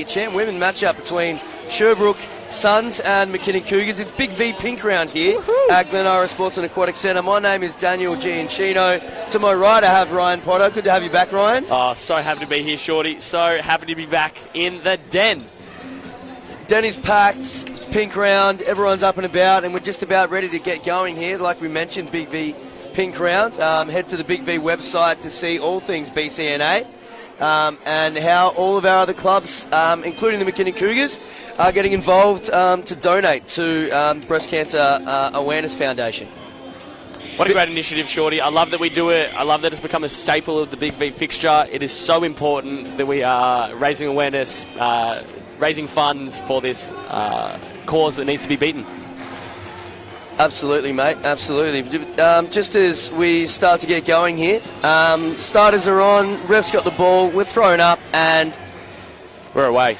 champ women matchup between Sherbrooke Suns and McKinnon Cougars. It's Big V Pink Round here at Glenara Sports and Aquatic Centre. My name is Daniel Giancino. To my right, I have Ryan Potter. Good to have you back, Ryan. Oh, so happy to be here, Shorty. So happy to be back in the den. Den is packed. It's Pink Round. Everyone's up and about, and we're just about ready to get going here. Like we mentioned, Big V Pink Round. Head to the Big V website to see all things BCNA and how all of our other clubs, including the McKinnon Cougars, are getting involved to donate to the Breast Cancer Awareness Foundation. What a great initiative, Shorty. I love that we do it. I love that it's become a staple of the Big V fixture. It is so important that we are raising awareness, raising funds for this cause that needs to be beaten. Absolutely, mate. Absolutely. Just as we start to get going here, starters are on, ref's got the ball, we're thrown up, and we're away.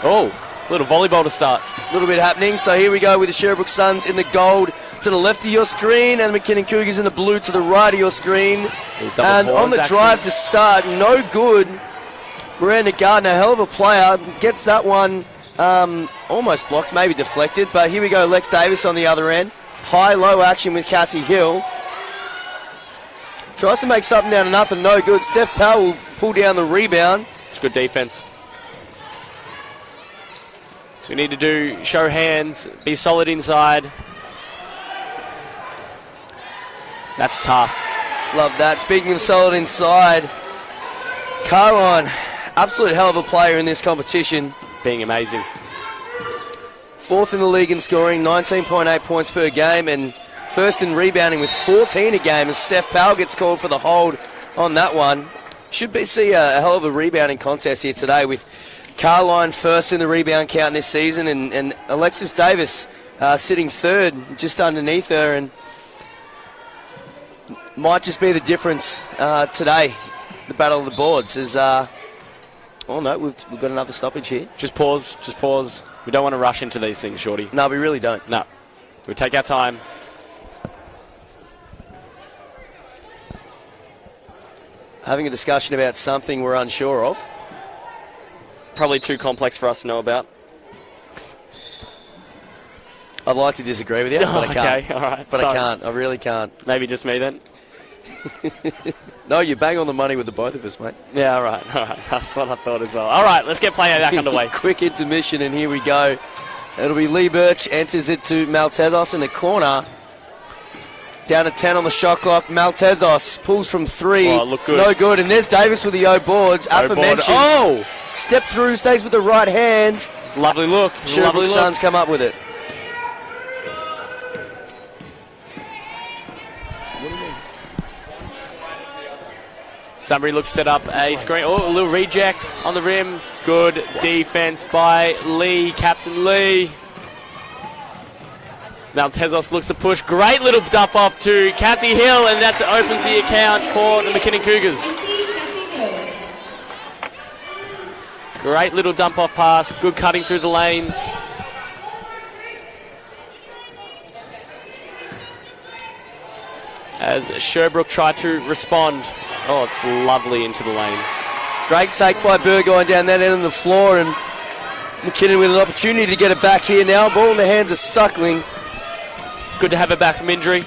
Oh, little volleyball to start. A little bit happening. So here we go with the Sherbrooke Suns in the gold to the left of your screen, and the McKinnon Cougars in the blue to the right of your screen. And on the drive to start, no good. Miranda Gardner, a hell of a player, gets that one almost blocked, maybe deflected. But here we go, Lex Davis on the other end. High-low action with Cassie Hill. Tries to make something down to nothing, no good. Steph Powell will pull down the rebound. It's good defense. So we need to do show hands, be solid inside. That's tough. Love that. Speaking of solid inside, Caroline, absolute hell of a player in this competition. Being amazing. Fourth in the league in scoring, 19.8 points per game, and first in rebounding with 14 a game as Steph Powell gets called for the hold on that one. Should see a hell of a rebounding contest here today with Caroline first in the rebound count this season, and Alexis Davis sitting third just underneath her, and might just be the difference today, the battle of the boards. As oh no, we've got another stoppage here. Just pause, just pause. We don't want to rush into these things, Shorty. No, we really don't. No, we take our time. Having a discussion about something we're unsure of. Probably too complex for us to know about. I'd like to disagree with you, but I can't. Okay, all right. But I can't. I really can't. Maybe just me then? No, you bang on the money with the both of us, mate. Yeah, all right. That's what I thought as well. All right, let's get play back underway. Quick intermission, and here we go. It'll be Lee Birch, enters it to Maltezos in the corner. Down to 10 on the shot clock. Maltezos pulls from three. Oh, look good. No good. And there's Davis with the O boards. Aforementioned. Oh! Step through, stays with the right hand. Lovely look. Sherbrooke Suns come up with it. Somebody looks to set up a screen. Oh, a little reject on the rim. Good defense by Lee, Captain Lee. Now Tezos looks to push. Great little dump off to Cassie Hill, and that opens the account for the McKinnon Cougars. Great little dump off pass. Good cutting through the lanes. As Sherbrooke try to respond. Oh, it's lovely into the lane. Great take by Burgoyne down that end of the floor, and McKinnon with an opportunity to get it back here now. Ball in the hands of Suckling. Good to have it back from injury.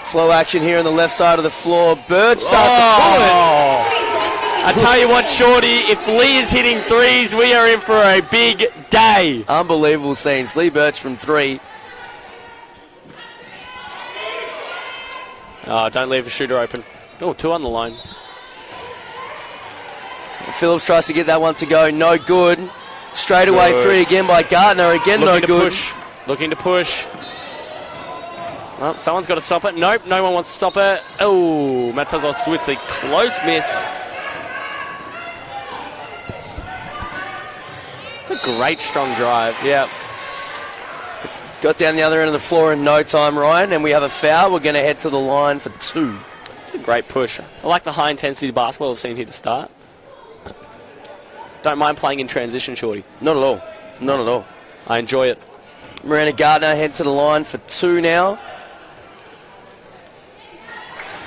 Flow action here on the left side of the floor. Bird starts to pull it. I tell you what, Shorty, if Lee is hitting threes, we are in for a big day. Unbelievable scenes. Lee Birch from three. Oh, don't leave a shooter open. Oh, two on the line. Phillips tries to get that one to go. No good. Straight away three again by Gardner. Again, no good. Looking to push. Well, someone's got to stop it. Nope, no one wants to stop it. Oh, Matazos with a close miss. It's a great strong drive. Yeah. Got down the other end of the floor in no time, Ryan, and we have a foul. We're going to head to the line for two. It's a great push. I like the high-intensity basketball we've seen here to start. Don't mind playing in transition, Shorty. Not at all. Not at all. I enjoy it. Miranda Gardner head to the line for two now.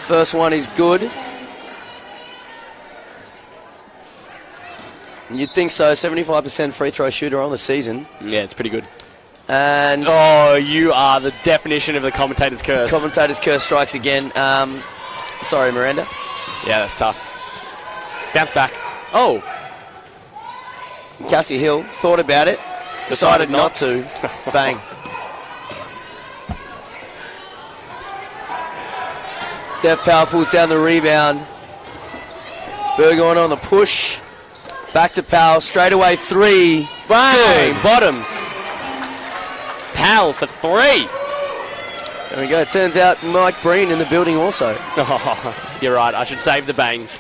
First one is good. You'd think so. 75% free throw shooter on the season. Yeah, it's pretty good. And oh, you are the definition of the commentator's curse. Commentator's curse strikes again. Sorry, Miranda. Yeah, that's tough. Bounce back. Oh. Cassie Hill thought about it. Decided not to. Bang. Steph Powell pulls down the rebound. Burgoyne on the push. Back to Powell. Straight away three. Bang! Good. Bottoms. Powell for three. There we go. Turns out Mike Breen in the building also. Oh, you're right. I should save the bangs.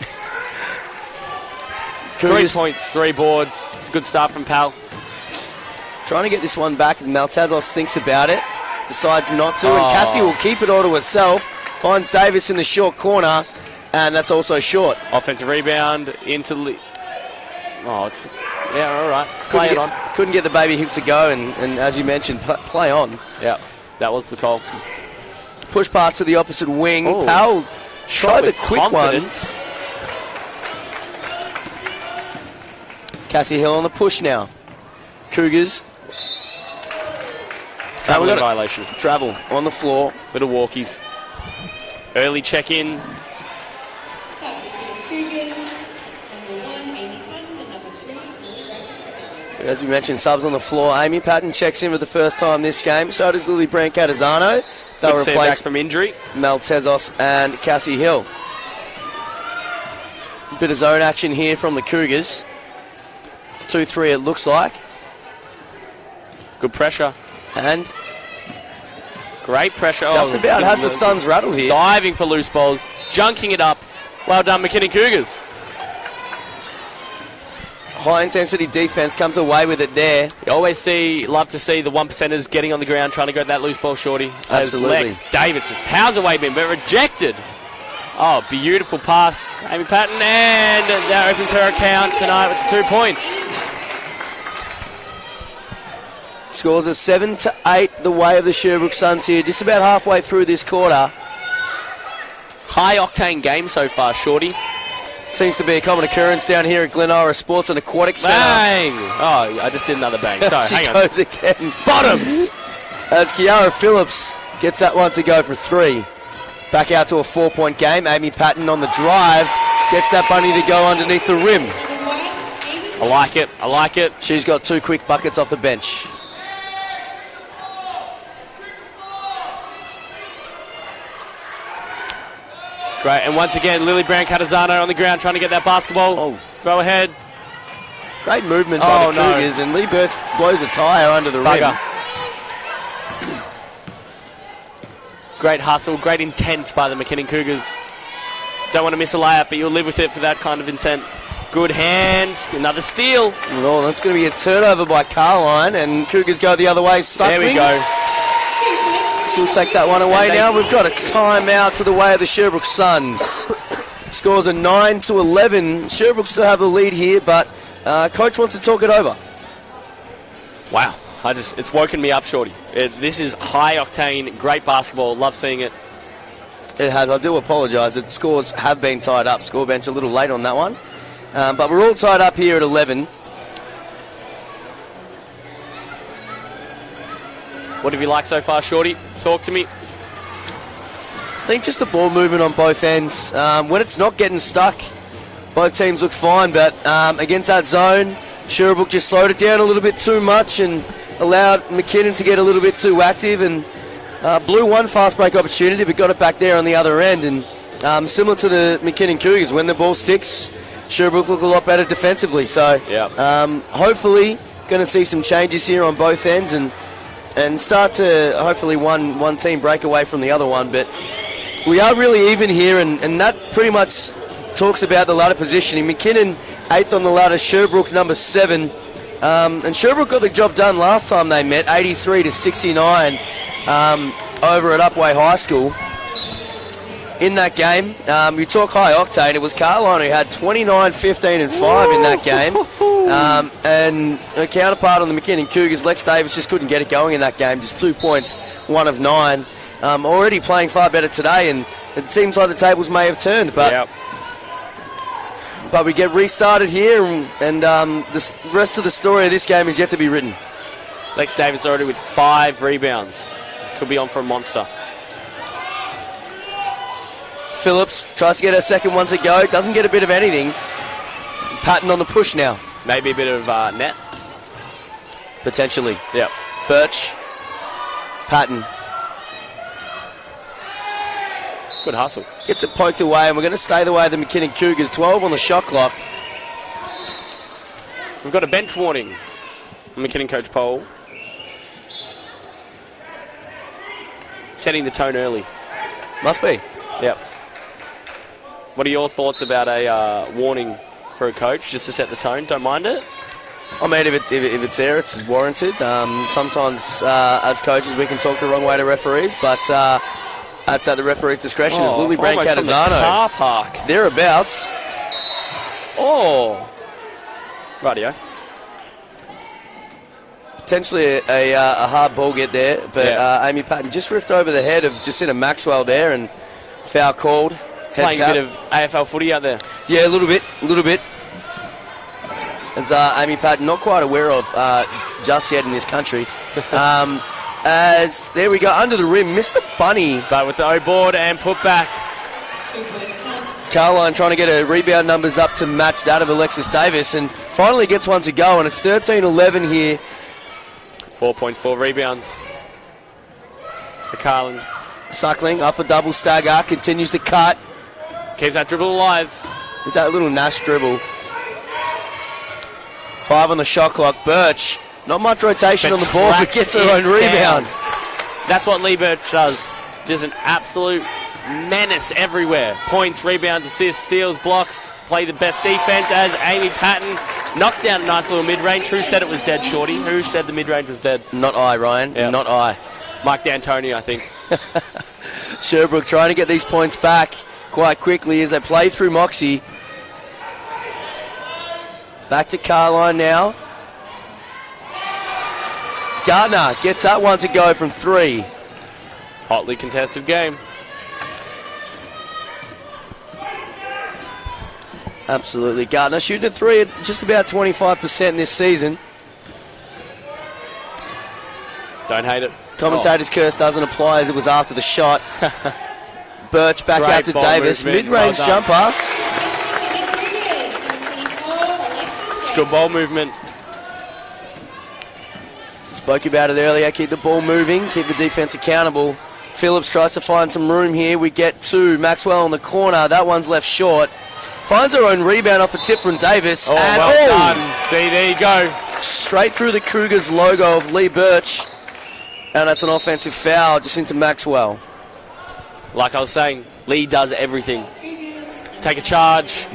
3 points, 3 boards. It's a good start from Powell. Trying to get this one back as Maltazos thinks about it. Decides not to. And Cassie will keep it all to herself. Finds Davis in the short corner. And that's also short. Offensive rebound into... Oh, it's... Yeah, all right. Play it on. Couldn't get the baby hip to go. And as you mentioned, play on. Yeah, that was the call. Push pass to the opposite wing. Ooh. Powell tries a quick confidence. one. Cassie Hill on the push now. Cougars. Travel in violation. Travel on the floor. Little walkies. Early check-in. As we mentioned, subs on the floor. Amy Patton checks in for the first time this game. So does Lily Brandt-Catazano. They'll replace back from injury. Maltazos and Cassie Hill. Bit of zone action here from the Cougars. 2-3 it looks like. Good pressure. And great pressure. Just about has the Suns rattled here. Diving for loose balls. Junking it up. Well done, McKinnon Cougars. High intensity defense comes away with it there. You always love to see the 1%ers getting on the ground trying to get that loose ball, shorty. Absolutely. Lex Davis just powers away him, but rejected. Oh, beautiful pass. Amy Patton, and that opens her account tonight with the 2 points. Scores are 7-8 the way of the Sherbrooke Suns here, just about halfway through this quarter. High octane game so far, shorty. Seems to be a common occurrence down here at Glenora Sports and Aquatic Centre. Bang! Oh, I just did another bang. Sorry, she hang on. goes again. Bottoms! As Kiara Phillips gets that one to go for 3. Back out to a 4-point game. Amy Patton on the drive. Gets that bunny to go underneath the rim. I like it. I like it. She's got 2 quick buckets off the bench. Great, and once again, Lily Brandt-Catazano on the ground trying to get that basketball. Oh. Throw ahead. Great movement by the Cougars, and Lee Burt blows a tyre under the rim. Great hustle, great intent by the McKinnon Cougars. Don't want to miss a layup, but you'll live with it for that kind of intent. Good hands, another steal. Oh, that's going to be a turnover by Carline, and Cougars go the other way. Suckling. There we go. She'll take that one away now. We've got a timeout to the way of the Sherbrooke Suns. Scores are 9-11. Sherbrooke still have the lead here, but coach wants to talk it over. Wow, it's woken me up, shorty. This is high octane, great basketball. Love seeing it. It has. I do apologise. The scores have been tied up. Score bench a little late on that one, but we're all tied up here at 11. What have you liked so far, shorty? Talk to me. I think just the ball movement on both ends. When it's not getting stuck, both teams look fine, but against that zone, Sherbrooke just slowed it down a little bit too much and allowed McKinnon to get a little bit too active and blew one fast break opportunity, but got it back there on the other end. And similar to the McKinnon Cougars, when the ball sticks, Sherbrooke look a lot better defensively. So hopefully going to see some changes here on both ends and start to hopefully one team break away from the other one. But we are really even here, and that pretty much talks about the ladder positioning. McKinnon 8th on the ladder, Sherbrooke number 7. And Sherbrooke got the job done last time they met, 83-69 over at Upwey High School. In that game, you talk high octane, it was Carline who had 29, 15 and 5 in that game. And her counterpart on the McKinnon Cougars, Lex Davis, just couldn't get it going in that game. Just 2 points, 1 of 9. Already playing far better today, and it seems like the tables may have turned, but but we get restarted here, and the rest of the story of this game is yet to be written. Lex Davis already with 5 rebounds. Could be on for a monster. Phillips tries to get her second one to go. Doesn't get a bit of anything. Patton on the push now. Maybe a bit of net. Potentially. Yep. Birch. Patton. Good hustle. Gets it poked away, and we're going to stay the way of the McKinnon Cougars. 12 on the shot clock. We've got a bench warning from McKinnon coach Paul. Setting the tone early. Must be. Yep. What are your thoughts about a warning for a coach, just to set the tone? Don't mind it? I mean, if it's there, it's warranted. Sometimes, as coaches, we can talk the wrong way to referees, but that's at the referee's discretion. As Lily Brand Catazano. Car park. Thereabouts. Oh. Radio. Potentially a hard ball get there, but Amy Patton just ripped over the head of Jacinta Maxwell there, and foul called. Playing a bit of AFL footy out there. Yeah, a little bit. As Amy Patton, not quite aware of just yet in this country. As there we go, under the rim, missed the bunny. But with the O-board and put back. Caroline trying to get her rebound numbers up to match that of Alexis Davis, and finally gets one to go, and it's 13-11 here. 4 points, 4 rebounds for Carlin. Suckling off a double stagger, continues to cut. Keeps that dribble alive. There's that little Nash dribble. 5 on the shot clock. Birch, not much rotation on the ball, but gets her own rebound. That's what Lee Birch does. Just an absolute menace everywhere. Points, rebounds, assists, steals, blocks. Play the best defense as Amy Patton knocks down a nice little mid-range. Who said it was dead, Shorty? Who said the mid-range was dead? Not I, Ryan. Yep. Not I. Mike D'Antoni, I think. Sherbrooke trying to get these points back quite quickly as they play through Moxie. Back to Carline now. Gardner gets that one to go from 3. Hotly contested game. Absolutely. Gardner shooting a 3 at just about 25% this season. Don't hate it. Commentator's curse doesn't apply as it was after the shot. Birch back out to Davis. Mid-range jumper. It's good ball movement. Spoke about it earlier. Keep the ball moving. Keep the defense accountable. Phillips tries to find some room here. We get to Maxwell in the corner. That one's left short. Finds her own rebound off a tip from Davis. Oh, and well done. See, there you go. Straight through the Cougars logo of Lee Birch. And that's an offensive foul just into Maxwell. Like I was saying, Lee does everything. Take a charge.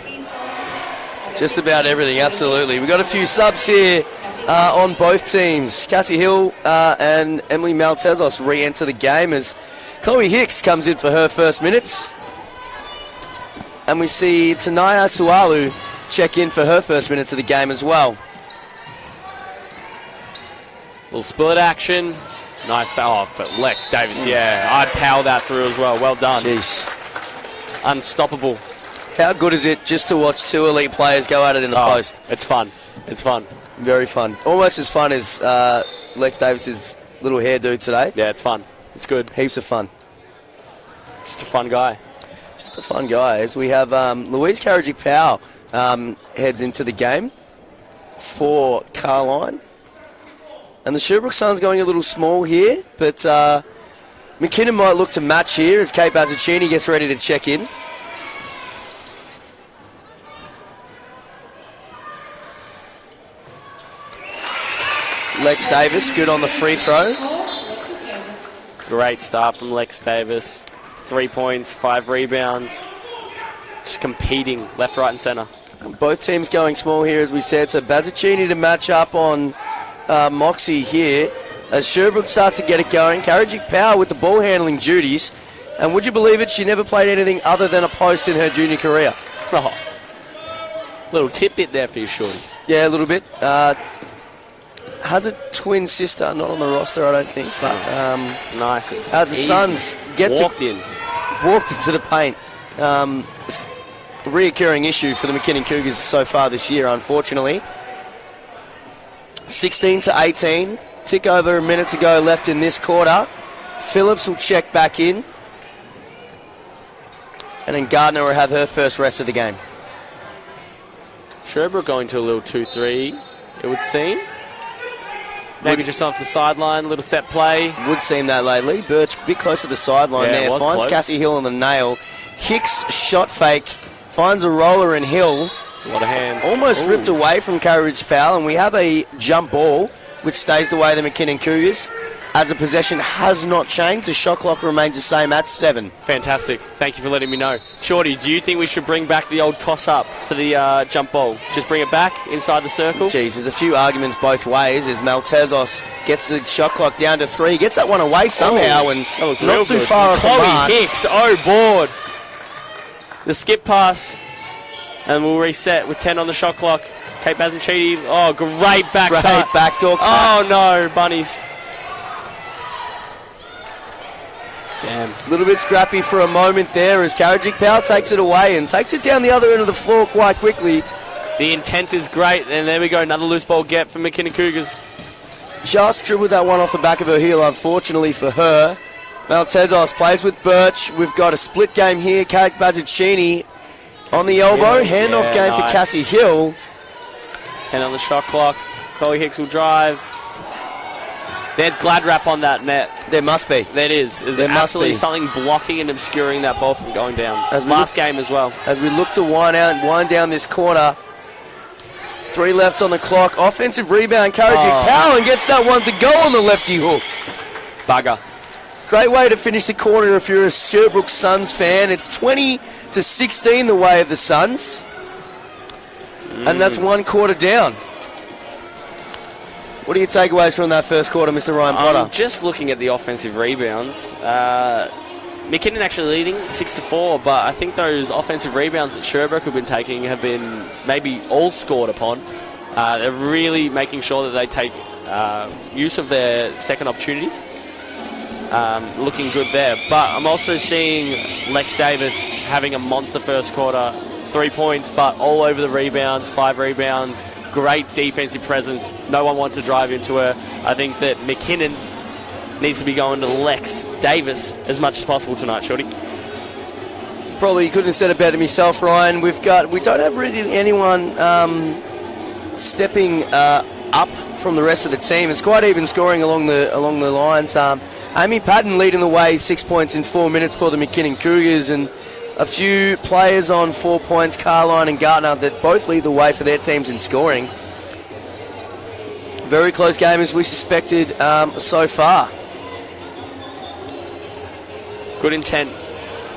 Just about everything, absolutely. We've got a few subs here on both teams. Cassie Hill and Emily Maltezos re-enter the game as Chloe Hicks comes in for her first minutes. And we see Tanaya Sualu check in for her first minutes of the game as well. Little split action. Nice power, but Lex Davis, I'd power that through as well. Well done. Jeez. Unstoppable. How good is it just to watch 2 elite players go at it in the post? It's fun. It's fun. Very fun. Almost as fun as Lex Davis's little hairdo today. Yeah, it's fun. It's good. Heaps of fun. Just a fun guy. Just a fun guy. As we have Louise Karajic-Powell heads into the game for Carline. And the Sherbrooke Suns going a little small here, but McKinnon might look to match here as Kate Bazzacchini gets ready to check in. Lex Davis, good on the free throw. Great start from Lex Davis. 3 points, 5 rebounds. Just competing left, right, and centre. Both teams going small here, as we said. So Bazzacchini to match up on Moxie here. As Sherbrooke starts to get it going. Karajic-Powell with the ball handling duties. And would you believe it, she never played anything other than a post in her junior career. Oh. Little tidbit there for you, Shorty. Yeah, a little bit. Has a twin sister, not on the roster, I don't think. But nice. as the Suns get walked in. walked into the paint. It's a reoccurring issue for the McKinnon Cougars so far this year, unfortunately. 16-18. Tick over a minute to go left in this quarter. Phillips will check back in. And then Gardner will have her first rest of the game. Sherbrooke going to a little 2-3, it would seem. Maybe just off the sideline, little set play. Would seem that lately. Birch a bit close to the sideline there. Finds close. Cassie Hill on the nail. Hicks shot fake. Finds a roller in Hill. A lot of hands. Almost ripped away from Carriage foul. And we have a jump ball, which stays the way of the McKinnon Cougars. As the possession has not changed, the shot clock remains the same at 7. Fantastic. Thank you for letting me know. Shorty, do you think we should bring back the old toss-up for the jump ball? Just bring it back inside the circle? Geez, there's a few arguments both ways as Maltezos gets the shot clock down to 3, gets that one away somehow and not too far off the mark. Chloe Hicks, oh board. The skip pass, and we'll reset with 10 on the shot clock. Kate Bazanchiti, oh, great back cut. Backdoor cut. Oh no, bunnies. Damn. A little bit scrappy for a moment there as Karajic Powell takes it away and takes it down the other end of the floor quite quickly. The intent is great, and there we go, another loose ball get from McKinnon Cougars. Just dribbled that one off the back of her heel, unfortunately for her. Maltezos plays with Birch. We've got a split game here. Kate Bazzacchini on the elbow. Handoff game for Cassie Hill. 10 on the shot clock. Chloe Hicks will drive. There's Gladrap on that net. There must be. There is. There's absolutely something blocking and obscuring that ball from going down. Last game as well. As we look to wind down this quarter. 3 left on the clock. Offensive rebound. Karajic Powell and gets that one to go on the lefty hook. Bugger. Great way to finish the quarter if you're a Sherbrooke Suns fan. It's 20-16 the way of the Suns. And that's 1 quarter down. What are your takeaways from that first quarter, Mr. Ryan Potter? I'm just looking at the offensive rebounds. McKinnon actually leading 6-4, but I think those offensive rebounds that Sherbrooke have been taking have been maybe all scored upon. They're really making sure that they take use of their second opportunities. Looking good there. But I'm also seeing Lex Davis having a monster first quarter. 3 points, but all over the rebounds, 5 rebounds. Great defensive presence. No one wants to drive into her. I think that McKinnon needs to be going to Lex Davis as much as possible tonight, Shorty. Probably couldn't have said it better myself, Ryan. We don't have really anyone stepping up from the rest of the team. It's quite even scoring along the lines. Amy Patton leading the way, 6 points in 4 minutes for the McKinnon Cougars, and a few players on 4 points, Carline and Gardner, that both lead the way for their teams in scoring. Very close game as we suspected so far. Good intent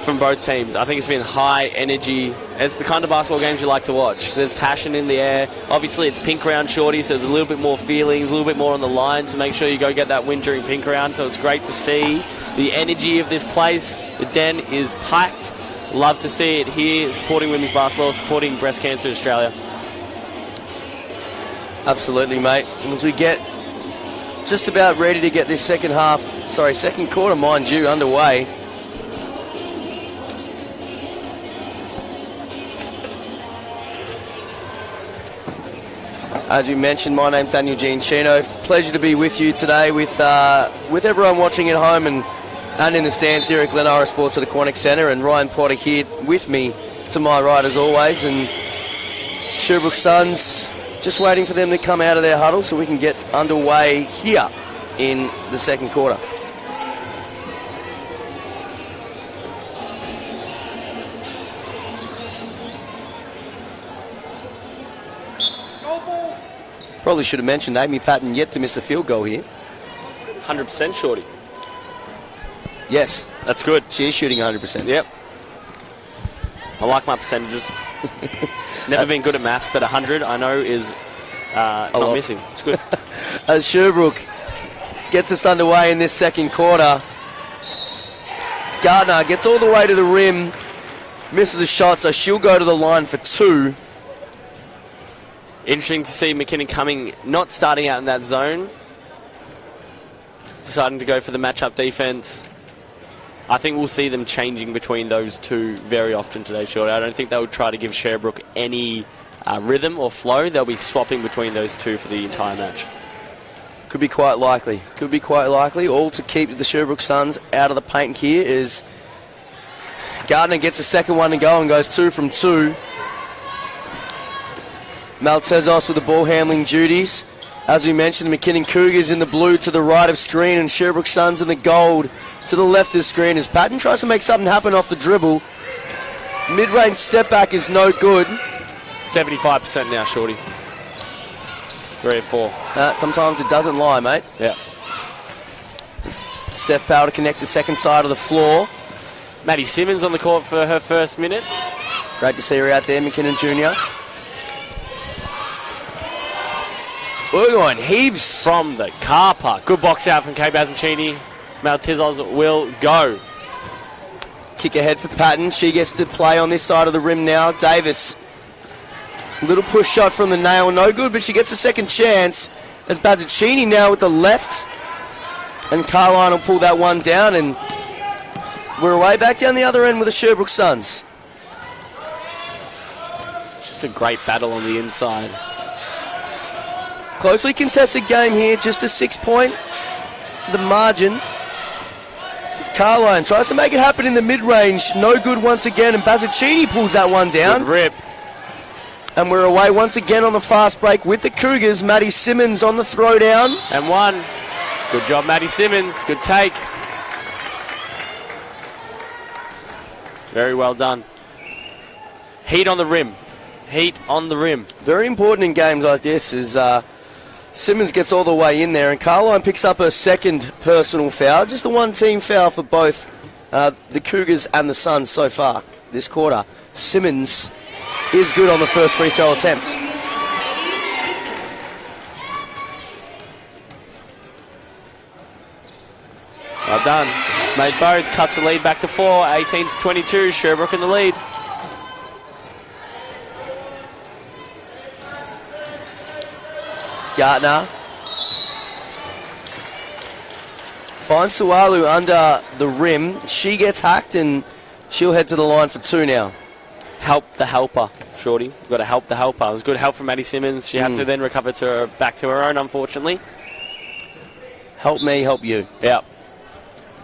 from both teams. I think it's been high energy. It's the kind of basketball games you like to watch. There's passion in the air. Obviously, it's pink round, Shorty, so there's a little bit more feelings, a little bit more on the line to make sure you go get that win during pink round. So it's great to see the energy of this place. The den is packed. Love to see it here, supporting women's basketball, supporting Breast Cancer Australia. Absolutely, mate. And as we get just about ready to get this second quarter, mind you, underway. As you mentioned, my name's Daniel Giancino. Pleasure to be with you today with everyone watching at home and in the stands here at Glenara Sports at the Quantick Centre, and Ryan Potter here with me to my right as always, and Sherbrooke Suns just waiting for them to come out of their huddle so we can get underway here in the second quarter. Probably should have mentioned Amy Patton yet to miss a field goal here. 100% Shorty. Yes. That's good. She is shooting 100%. Yep. I like my percentages. Never been good at maths, but 100 I know is not missing. It's good. As Sherbrooke gets us underway in this second quarter, Gardner gets all the way to the rim, misses a shot, so she'll go to the line for 2. Interesting to see McKinnon not starting out in that zone, deciding to go for the matchup defense. I think we'll see them changing between those two very often today, Shorty. I don't think they'll try to give Sherbrooke any rhythm or flow. They'll be swapping between those two for the entire match. Could be quite likely. Could be quite likely. All to keep the Sherbrooke Suns out of the paint here is Gardner gets a second one to go and goes 2 from 2. Maltezos with the ball handling duties. As we mentioned, the McKinnon Cougars in the blue to the right of screen and Sherbrooke Suns in the gold to the left of screen as Patton tries to make something happen off the dribble. Mid-range step back is no good. 75% now, Shorty. 3 or 4. Sometimes it doesn't lie, mate. Yeah. Steph Powell to connect the second side of the floor. Maddie Simmons on the court for her first minutes. Great to see her out there, McKinnon Jr. Burgoyne heaves from the car park. Good box out from Kay Bazancini. Maltezos will go. Kick ahead for Patton. She gets to play on this side of the rim now. Davis. Little push shot from the nail. No good, but she gets a second chance. As Bazancini now with the left. And Carline will pull that one down. And we're away back down the other end with the Sherbrooke Suns. Just a great battle on the inside. Closely contested game here. Just a 6 points. The margin. As Carline tries to make it happen in the mid-range. No good once again. And Bazancini pulls that one down. Good rip. And we're away once again on the fast break with the Cougars. Maddie Simmons on the throwdown. And one. Good job, Maddie Simmons. Good take. Very well done. Heat on the rim. Heat on the rim. Very important in games like this is Simmons gets all the way in there and Carline picks up her second personal foul. Just the one team foul for both the Cougars and the Suns so far this quarter. Simmons is good on the first free throw attempt. Well done. Made both. Cuts the lead back to 4. 18 to 22. Sherbrooke in the lead. Gardner finds Sualu under the rim. She gets hacked and she'll head to the line for 2 now. Help the helper, Shorty. You've got to help the helper. It was good help from Maddie Simmons. She had to then recover to her, back to her own, unfortunately. Help me, help you. Yep.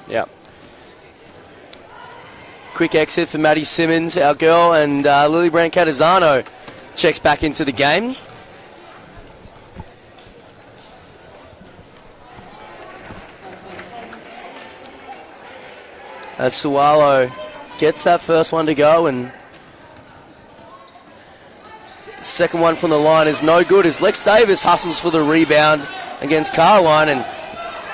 Yep. Quick exit for Maddie Simmons, our girl, and Lily Brandt-Catazano checks back into the game. As Sualo gets that first one to go, and second one from the line is no good as Lex Davis hustles for the rebound against Carline, and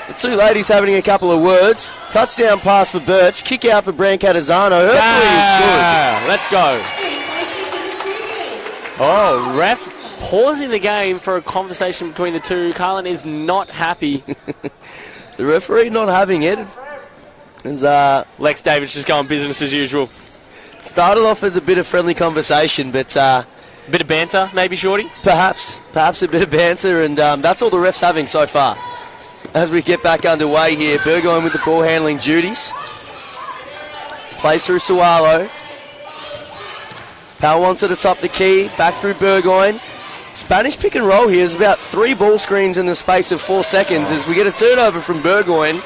the two ladies having a couple of words. Touchdown pass for Birch, kick out for Brandt-Catazano. Her three is good. Let's go. Oh, ref pausing the game for a conversation between the two. Carline is not happy. The referee not having it. Lex Davis just going business as usual. Started off as a bit of friendly conversation, but bit of banter, maybe, Shorty? Perhaps a bit of banter, and that's all the refs having so far. As we get back underway here, Burgoyne with the ball handling duties. Plays through Sualo. Powell wants it to top the key, back through Burgoyne. Spanish pick and roll here. There's about 3 ball screens in the space of 4 seconds as we get a turnover from Burgoyne.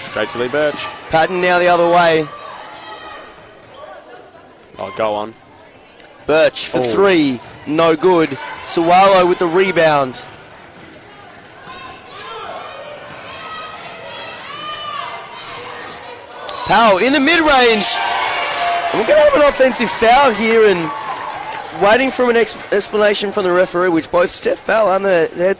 Straight to Lee Birch. Patton now the other way. Oh, go on. Birch for 3, no good. Sualo with the rebound. Powell in the mid-range. And we're going to have an offensive foul here and waiting for an explanation from the referee, which both Steph Powell and the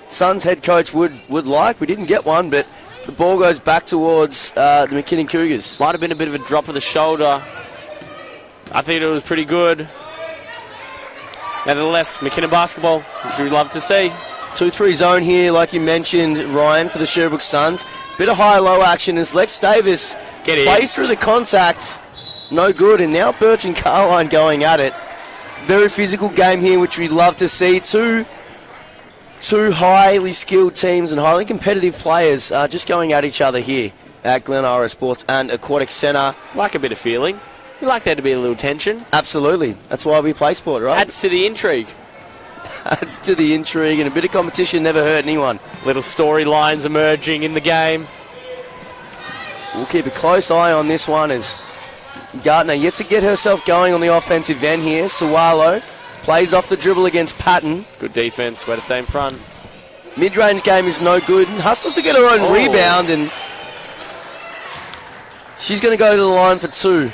Suns head coach would like. We didn't get one, but the ball goes back towards the McKinnon Cougars. Might have been a bit of a drop of the shoulder. I think it was pretty good. Nevertheless, McKinnon basketball, which we love to see. 2-3 zone here, like you mentioned, Ryan, for the Sherbrooke Suns. Bit of high-low action as Lex Davis plays through the contacts. No good, and now Birch and Carline going at it. Very physical game here, which we'd love to see. Two highly skilled teams and highly competitive players just going at each other here. at Glenara Sports and Aquatic Centre. Like a bit of feeling. We like there to be a little tension. Absolutely. That's why we play sport, right? Adds to the intrigue. Adds to the intrigue, and a bit of competition never hurt anyone. Little storylines emerging in the game. We'll keep a close eye on this one as Gardner yet to get herself going on the offensive end here. Sawalo plays off the dribble against Patton. Good defense. Way to stay in front. Mid-range game is no good. Hustles to get her own rebound, and she's going to go to the line for 2.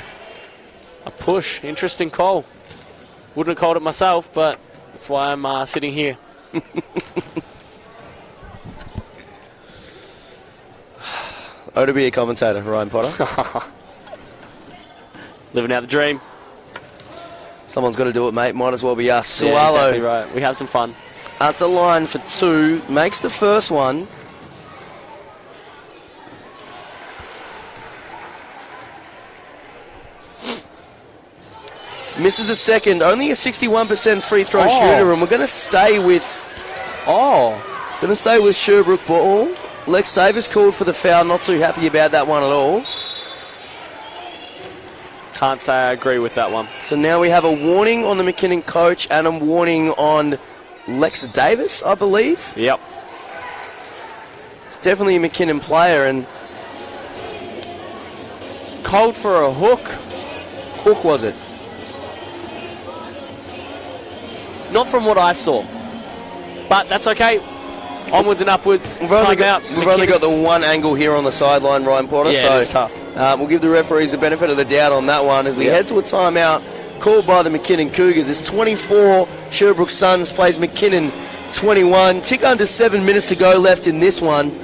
A push. Interesting call. Wouldn't have called it myself, but that's why I'm sitting here. Oh, to be a commentator, Ryan Potter. Living out the dream. Someone's got to do it, mate. Might as well be us. Yeah, Sawalo exactly right. We have some fun. at the line for 2. Makes the first one. Misses the second. Only a 61% free throw shooter, and we're going to stay with Sherbrooke ball. Lex Davis called for the foul. Not too happy about that one at all. Can't say I agree with that one. So now we have a warning on the McKinnon coach and a warning on Lex Davis, I believe. Yep. It's definitely a McKinnon player, and Called for a hook. hook was it? Not from what I saw. But that's okay. Onwards and upwards. We've only got the one angle here on the sideline, Ryan Potter. Yeah, so it's tough. We'll give the referees the benefit of the doubt on that one as we head to a timeout called by the McKinnon Cougars. It's 24. Sherbrooke Suns plays McKinnon 21. Tick under 7 minutes to go left in this one.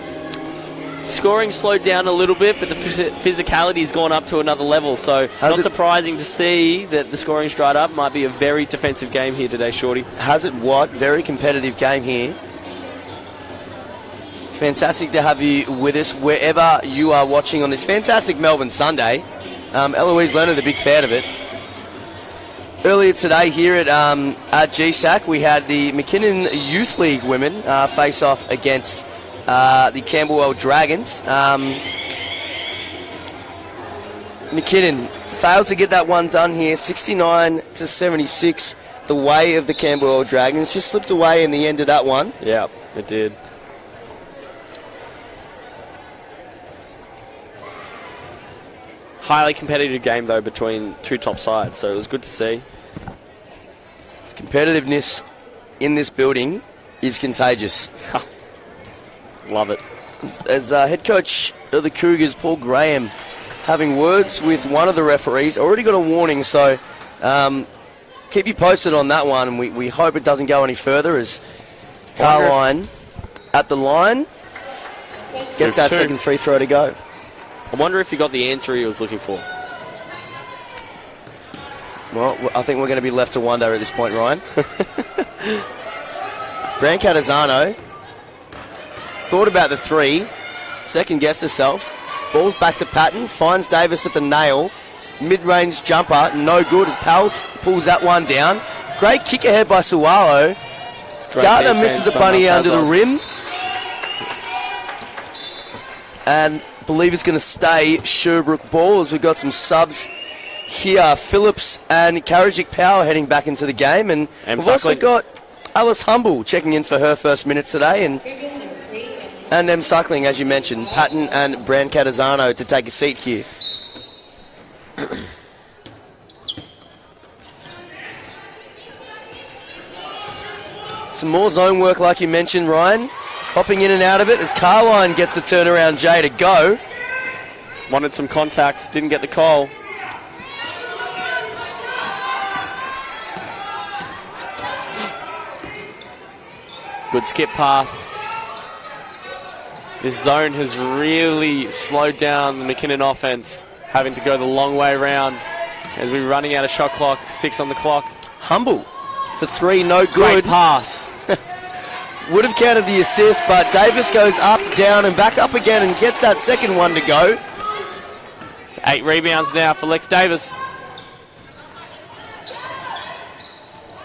Scoring slowed down a little bit, but the physicality's gone up to another level. So not surprising to see that the scoring's dried up. Might be a very defensive game here today, Shorty. Has it what? Very competitive game here. It's fantastic to have you with us wherever you are watching on this fantastic Melbourne Sunday. Eloise Leonard, a big fan of it. Earlier today here at GSAC, we had the McKinnon Youth League women face off against the Camberwell Dragons. McKinnon failed to get that one done here, 69-76, the way of the Camberwell Dragons. Just slipped away in the end of that one. Yeah, it did. Highly competitive game, though, between two top sides, so it was good to see. Its competitiveness in this building is contagious. Love it. As head coach of the Cougars, Paul Graham, having words with one of the referees, already got a warning, so keep you posted on that one, and we hope it doesn't go any further as Carline at the line gets that second free throw to go. I wonder if he got the answer he was looking for. Well, I think we're going to be left to wonder at this point, Ryan. Brancatazano thought about the 3, second-guessed herself. Ball's back to Patton, finds Davis at the nail. Mid-range jumper, no good as Powell pulls that one down. Great kick ahead by Sawalo. Gardner misses the bunny under the rim. And I believe it's going to stay Sherbrooke ball as we've got some subs here. Phillips and Karajic Power heading back into the game. And we've also got Alice Humble checking in for her first minutes today. And them Suckling, as you mentioned, Patton and Brancatazano to take a seat here. Some more zone work like you mentioned, Ryan. Hopping in and out of it as Carline gets the turnaround J to go. Wanted some contact, didn't get the call. Good skip pass. This zone has really slowed down the McKinnon offense, having to go the long way around as we're running out of shot clock, 6 on the clock. Humble for 3, no good. Great pass. Would have counted the assist, but Davis goes up, down, and back up again and gets that second one to go. It's 8 rebounds now for Lex Davis.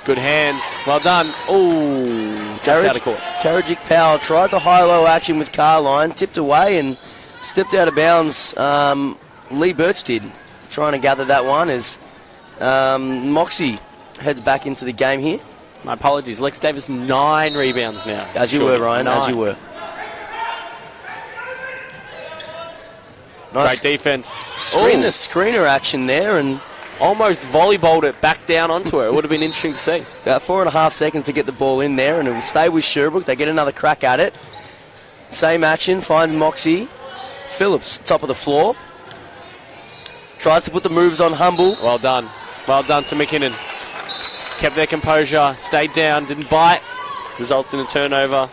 Good hands. Well done. Ooh, just out of court. Karajic Powell tried the high-low action with Carline, tipped away, and Stepped out of bounds. Lee Birch did, trying to gather that one as Moxie heads back into the game here. My apologies. Lex Davis, 9 rebounds now. As you were, Ryan, as you were. Nice. Great defense. The screener action there, and almost volleyballed it back down onto her. It would have been interesting to see. about 4.5 seconds to get the ball in there, and it will stay with Sherbrooke. They get another crack at it. Same action, finds Moxie. Phillips, top of the floor. Tries to put the moves on Humble. Well done. Well done to McKinnon. Kept their composure, stayed down, didn't bite. Results in a turnover.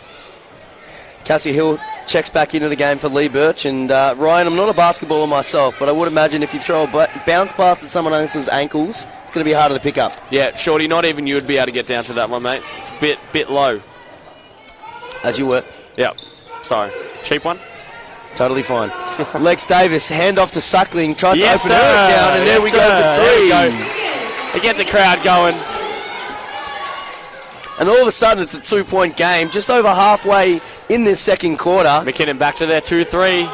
Cassie Hill checks back into the game for Lee Birch. And Ryan, I'm not a basketballer myself, but I would imagine if you throw a bounce pass at someone else's ankles, it's going to be harder to pick up. Yeah, Shorty, not even you would be able to get down to that one, mate. It's a bit low. As you were. Yep. Sorry. Cheap one? Totally fine. Lex Davis, hand off to Suckling, tries Yes, to open her down, and there we go for 3. There we go. They get the crowd going. And all of a sudden, it's a 2-point game, just over halfway in this second quarter. McKinnon back to their 2-3.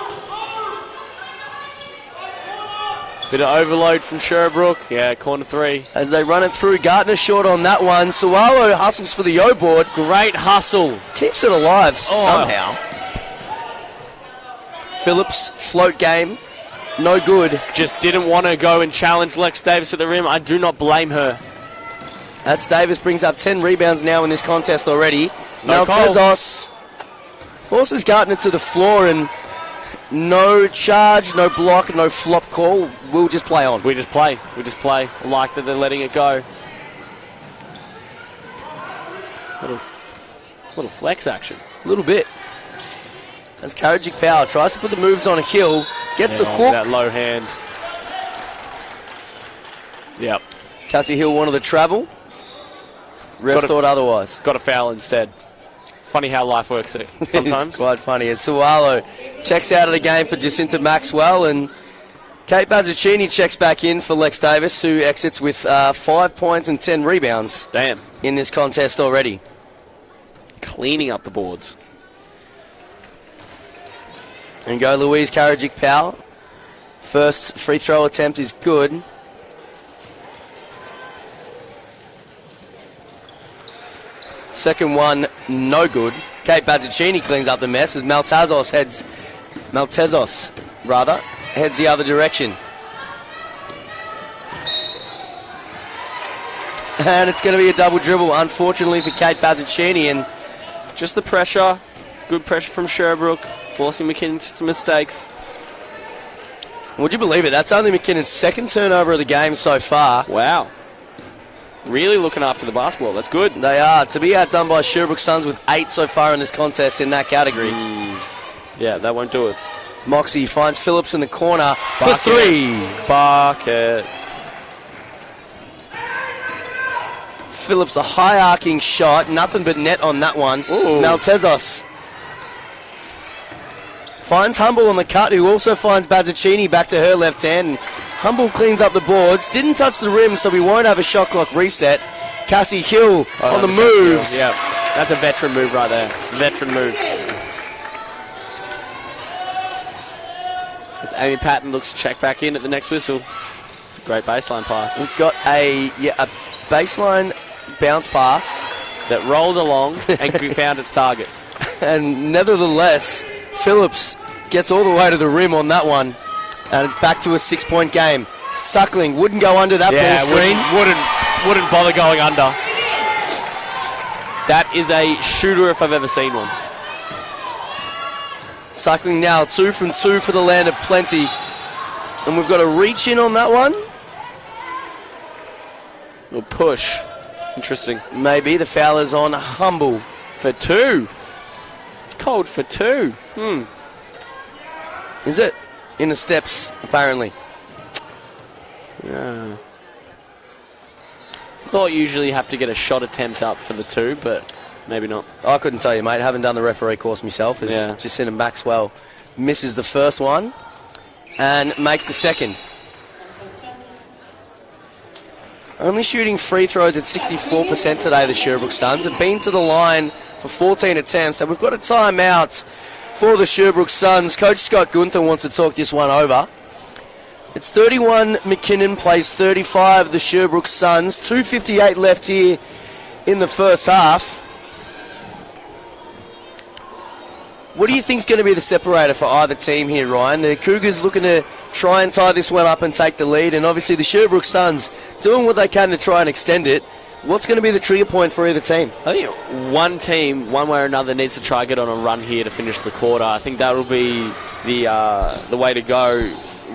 Bit of overload from Sherbrooke. Yeah, corner 3. As they run it through, Gartner short on that one. Sualo hustles for the O-board. Great hustle. Keeps it alive somehow. Phillips, float game. No good. Just didn't want to go and challenge Lex Davis at the rim. I do not blame her. That's Davis, brings up 10 rebounds now in this contest already. No Maltezos forces Gartner to the floor, and no charge, no block, no flop call. We'll just play on. We just play. I like that they're letting it go. Little flex action. A little bit. As Karajic Power tries to put the moves on Hill, gets the hook. That low hand. Yep. Cassie Hill wanted the travel. Ref thought otherwise. Got a foul instead. Funny how life works sometimes. It's quite funny. And Sualo checks out of the game for Jacinta Maxwell, and Kate Bazzuccini checks back in for Lex Davis, who exits with 5 points and 10 rebounds. Damn. In this contest already. Cleaning up the boards. And go Louise Karajic Powell. First free throw attempt is good. Second one, no good. Kate Bazzuccini cleans up the mess as Maltezos heads the other direction. And it's going to be a double dribble, unfortunately, for Kate Bazzuccini. And just the pressure. Good pressure from Sherbrooke, forcing McKinnon to some mistakes. Would you believe it? That's only McKinnon's second turnover of the game so far. Wow. Really looking after the basketball. That's good. They are. To be outdone by Sherbrooke Suns with 8 so far in this contest in that category. Yeah, that won't do it. Moxie finds Phillips in the corner for 3. Bucket. Phillips, the high arcing shot. Nothing but net on that one. Ooh. Maltezos finds Humble on the cut, who also finds Bazzuccini back to her left hand. Humble cleans up the boards. Didn't touch the rim, so we won't have a shot clock reset. Cassie Hill on the moves. Yeah, that's a veteran move right there. Veteran move. As Amy Patton looks to check back in at the next whistle. It's a great baseline pass. We've got a baseline bounce pass that rolled along and found its target. And nevertheless, Phillips gets all the way to the rim on that one. And it's back to a 6-point game. Suckling wouldn't go under that ball screen. Wouldn't bother going under. That is a shooter if I've ever seen one. Suckling now 2 from 2 for the land of plenty. And we've got a reach in on that one. Little push. Interesting. Maybe the foul is on Humble. For 2. Cold for 2. Is it? In the steps, apparently. Yeah. Thought usually you have to get a shot attempt up for the 2, but maybe not. I couldn't tell you, mate. I haven't done the referee course myself. Jacinta Maxwell misses the first one and makes the second. Only shooting free throws at 64% today, the Sherbrooke Suns. Have been to the line for 14 attempts, and we've got a timeout for the Sherbrooke Suns. Coach Scott Gunther wants to talk this one over. It's 31 McKinnon plays 35 the Sherbrooke Suns. 2:58 left here in the first half. What do you think is going to be the separator for either team here, Ryan? The Cougars looking to try and tie this one up and take the lead, and obviously the Sherbrooke Suns doing what they can to try and extend it. What's going to be the trigger point for either team? I think one team, one way or another, needs to try and get on a run here to finish the quarter. I think that will be the way to go.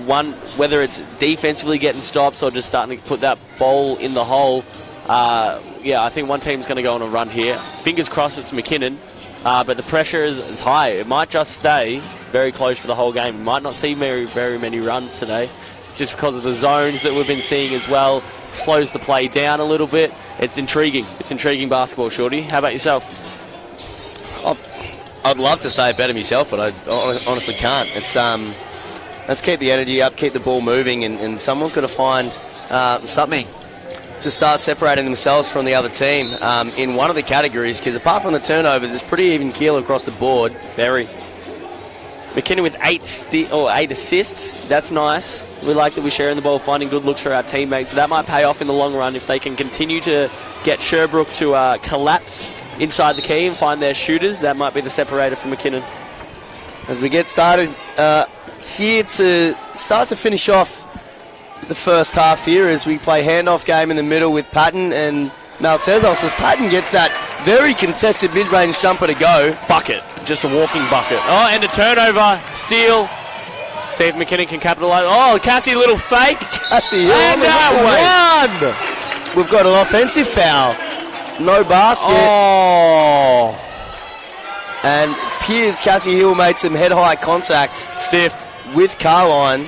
One, whether it's defensively getting stops or just starting to put that ball in the hole. I think one team's going to go on a run here. Fingers crossed it's McKinnon. But the pressure is high. It might just stay very close for the whole game. We might not see very, very many runs today just because of the zones that we've been seeing as well. Slows the play down a little bit. It's intriguing. It's intriguing basketball, Shorty. How about yourself? I'd love to say it better myself, but I honestly can't. It's let's keep the energy up, keep the ball moving, and someone's got to find something to start separating themselves from the other team in one of the categories, because apart from the turnovers, it's pretty even keel across the board. Very. McKinnon with 8 assists. That's nice. We like that we're sharing the ball, finding good looks for our teammates. That might pay off in the long run if they can continue to get Sherbrooke to collapse inside the key and find their shooters. That might be the separator for McKinnon. As we get started here to start to finish off the first half here, as we play handoff game in the middle with Patton and Maltezos, as Patton gets that very contested mid-range jumper to go. Bucket. Just a walking bucket. Oh, and a turnover. Steal. See if McKinnon can capitalise. Oh, Cassie, little fake. Cassie, and one. We've got an offensive foul. No basket. Oh. And Piers, Cassie Hill made some head-high contact. Stiff. With Carline.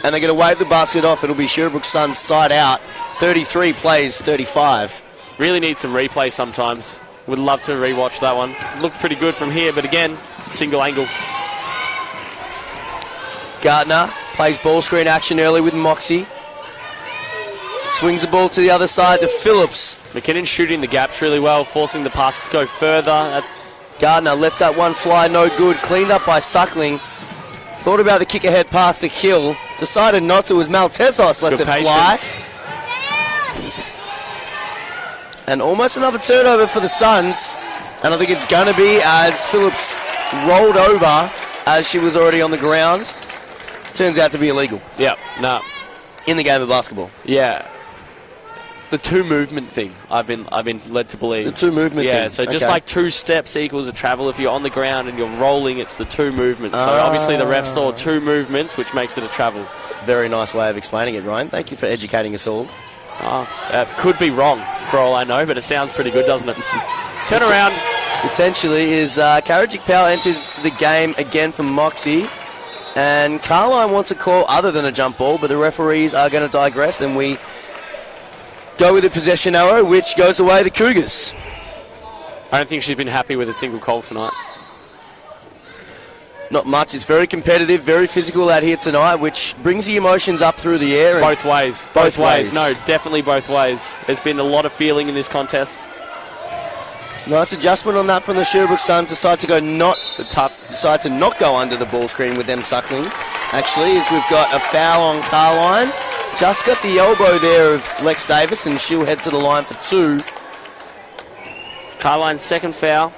And they're going to wave the basket off. It'll be Sherbrooke Suns side out. 33 plays 35. Really need some replay sometimes. Would love to rewatch that one. Looked pretty good from here, but again, single angle. Gardner plays ball screen action early with Moxie. Swings the ball to the other side to Phillips. McKinnon shooting the gaps really well, forcing the pass to go further. Gardner lets that one fly, no good. Cleaned up by Suckling. Thought about the kick ahead pass to Kill. Decided not to as Maltezos lets it fly. And almost another turnover for the Suns. And I think it's going to be as Phillips rolled over as she was already on the ground. Turns out to be illegal. Yeah, no. In the game of basketball. Yeah. It's the two movement thing I've been led to believe. The two movement thing. Yeah, so just like 2 steps equals a travel. If you're on the ground and you're rolling, it's the 2 movements. So obviously the ref saw 2 movements, which makes it a travel. Very nice way of explaining it, Ryan. Thank you for educating us all. Could be wrong for all I know, but it sounds pretty good, doesn't it? Turn around. Potentially is Karajic Powell enters the game again from Moxie. And Carline wants a call other than a jump ball, but the referees are going to digress, and we go with the possession arrow, which goes away the Cougars. I don't think she's been happy with a single call tonight. Not much. It's very competitive, very physical out here tonight, which brings the emotions up through the air. Both ways. Both ways. No, definitely both ways. There's been a lot of feeling in this contest. Nice adjustment on that from the Sherbrooke Suns. Decide to not go under the ball screen with them Suckling. Actually, as we've got a foul on Carline. Just got the elbow there of Lex Davis, and she'll head to the line for 2. Carline's second foul.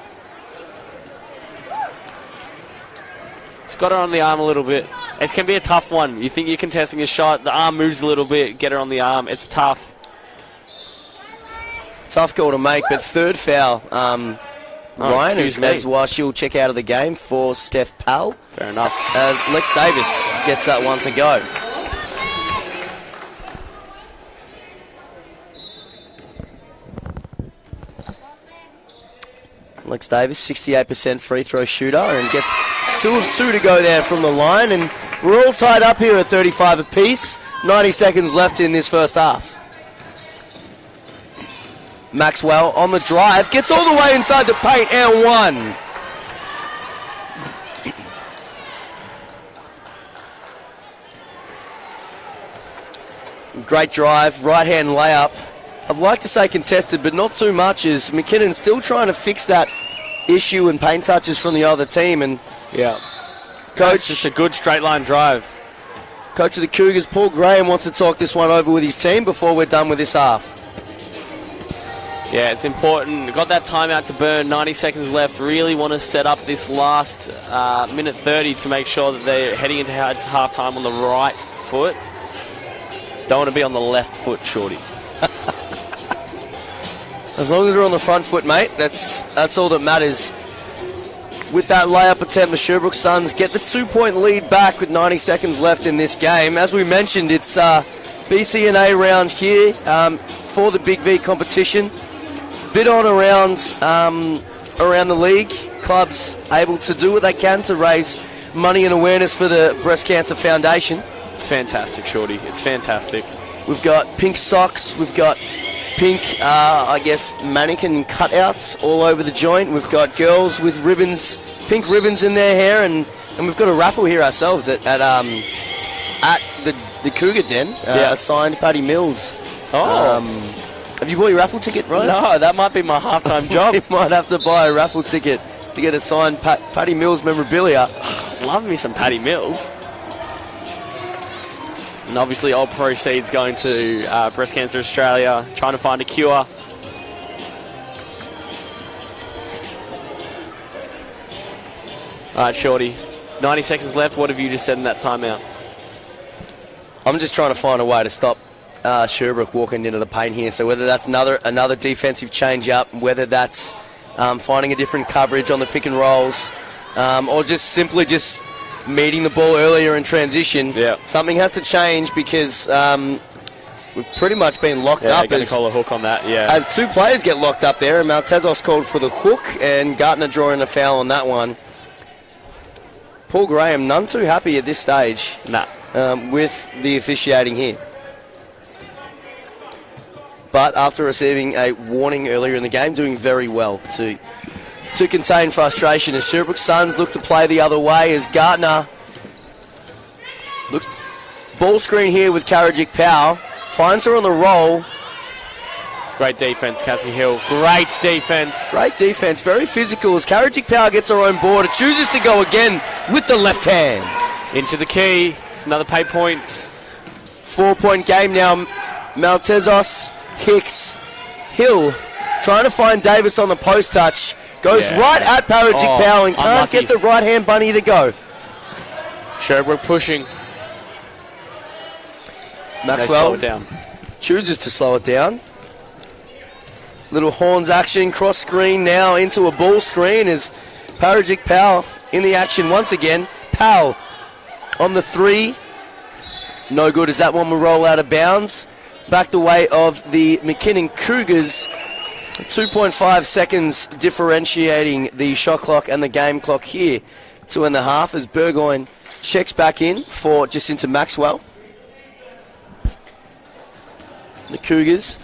She's got her on the arm a little bit. It can be a tough one. You think you're contesting a shot, the arm moves a little bit, get her on the arm. It's tough. Tough call to make, but third foul, Ryan, as while she'll check out of the game for Steph Powell. Fair enough. As Lex Davis gets that one to go. Lex Davis, 68% free throw shooter, and gets 2 of 2 to go there from the line. And we're all tied up here at 35 apiece. 90 seconds left in this first half. Maxwell on the drive, gets all the way inside the paint and 1. Great drive, right-hand layup. I'd like to say contested, but not too much, as McKinnon's still trying to fix that issue and paint touches from the other team. And Yeah. coach, Just a good straight line drive. coach of the Cougars, Paul Graham, wants to talk this one over with his team before we're done with this half. Yeah, it's important. Got that timeout to burn, 90 seconds left. Really want to set up this last minute 30 to make sure that they're heading into half-time on the right foot. Don't want to be on the left foot, Shorty. As long as we're on the front foot, mate, that's all that matters. With that layup attempt, the Sherbrooke Suns get the 2-point lead back with 90 seconds left in this game. As we mentioned, it's BCNA round here for the Big V competition. Bit on around the league. Clubs able to do what they can to raise money and awareness for the Breast Cancer Foundation. It's fantastic, Shorty. It's fantastic. We've got pink socks. We've got pink, mannequin cutouts all over the joint. We've got girls with ribbons, pink ribbons in their hair, and we've got a raffle here ourselves at the Cougar Den. A signed Paddy Mills. Have you bought your raffle ticket, Ryan? No, that might be my halftime job. You might have to buy a raffle ticket to get a signed Paddy Mills memorabilia. Love me some Paddy Mills. And obviously all proceeds going to Breast Cancer Australia, trying to find a cure. All right, Shorty, 90 seconds left. What have you just said in that timeout? I'm just trying to find a way to stop Sherbrooke walking into the paint here. So whether that's another defensive change up, whether that's finding a different coverage on the pick and rolls, or just simply meeting the ball earlier in transition. Yeah. Something has to change because we've pretty much been locked up. Yeah, going to call a hook on that, yeah. As two players get locked up there, and Maltezos called for the hook, and Gartner drawing a foul on that one. Paul Graham, none too happy at this stage with the officiating here. But after receiving a warning earlier in the game, doing very well to contain frustration as Sherbrooke Suns look to play the other way as Gartner looks ball screen here with Karajic Powell, finds her on the roll. Great defense, Cassie Hill. Great defense. Great defense, very physical as Karajic Powell gets her own board. It chooses to go again with the left hand. Into the key. It's another pay points. 4-point game now. Maltezos, Hicks, Hill trying to find Davis on the post touch. Goes right at Karajic Powell and can't unlucky. get the right hand bunny to go. Sherbrooke pushing. Maxwell slow it down. chooses to slow it down. Little horns action, cross screen now into a ball screen as Karajic Powell in the action once again. Powell on the three. No good as that one will roll out of bounds. Back the way of the McKinnon Cougars. 2.5 seconds differentiating the shot clock and the game clock here. 2.5 as Burgoyne checks back in for Jacinta Maxwell. The Cougars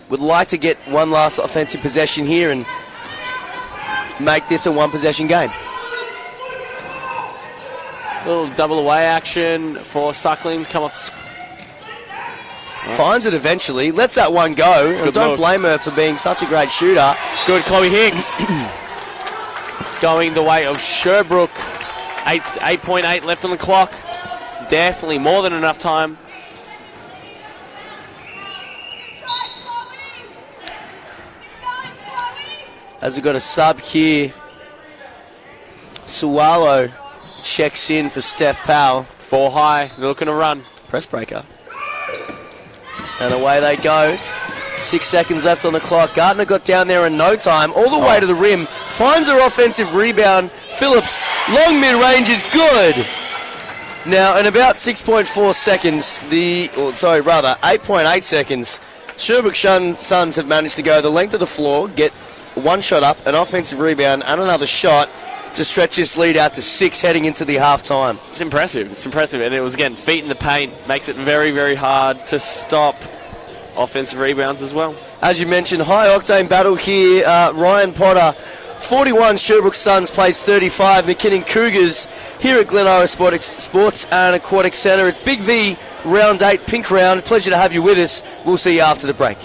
would like to get one last offensive possession here and make this a one-possession game. Little double away action for Suckling. Come off. Finds it eventually, lets that one go. And don't look. blame her for being such a great shooter. Good, Chloe Hicks. Going the way of Sherbrooke. 8.8 left on the clock. Definitely more than enough time. As we've got a sub here, Suwalo checks in for Steph Powell. 4 high, they're looking to run. Press breaker. And away they go. 6 seconds left on the clock. Gartner got down there in no time, all the way to the rim. Finds her offensive rebound. Phillips, long mid-range is good. Now, in about 6.4 seconds, 8.8 seconds, Sherbrooke Suns have managed to go the length of the floor, get one shot up, an offensive rebound, and another shot to stretch this lead out to 6 heading into the half-time. It's impressive. It's impressive. And it was, again, feet in the paint. Makes it very, very hard to stop offensive rebounds as well. As you mentioned, high-octane battle here. Ryan Potter, 41. Sherbrooke Suns plays 35. McKinnon Cougars here at Glen Iris Sports and Aquatic Centre. It's Big V, round 8, pink round. Pleasure to have you with us. We'll see you after the break.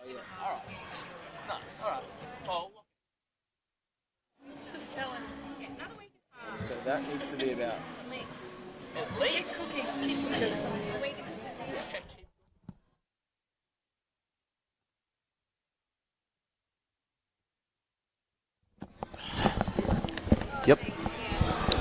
All right. Nice. All right. Well, Just tell him. Yeah, another week and a half. So that needs to be about. At least. at least. Keep cooking. A week and a half. Yep.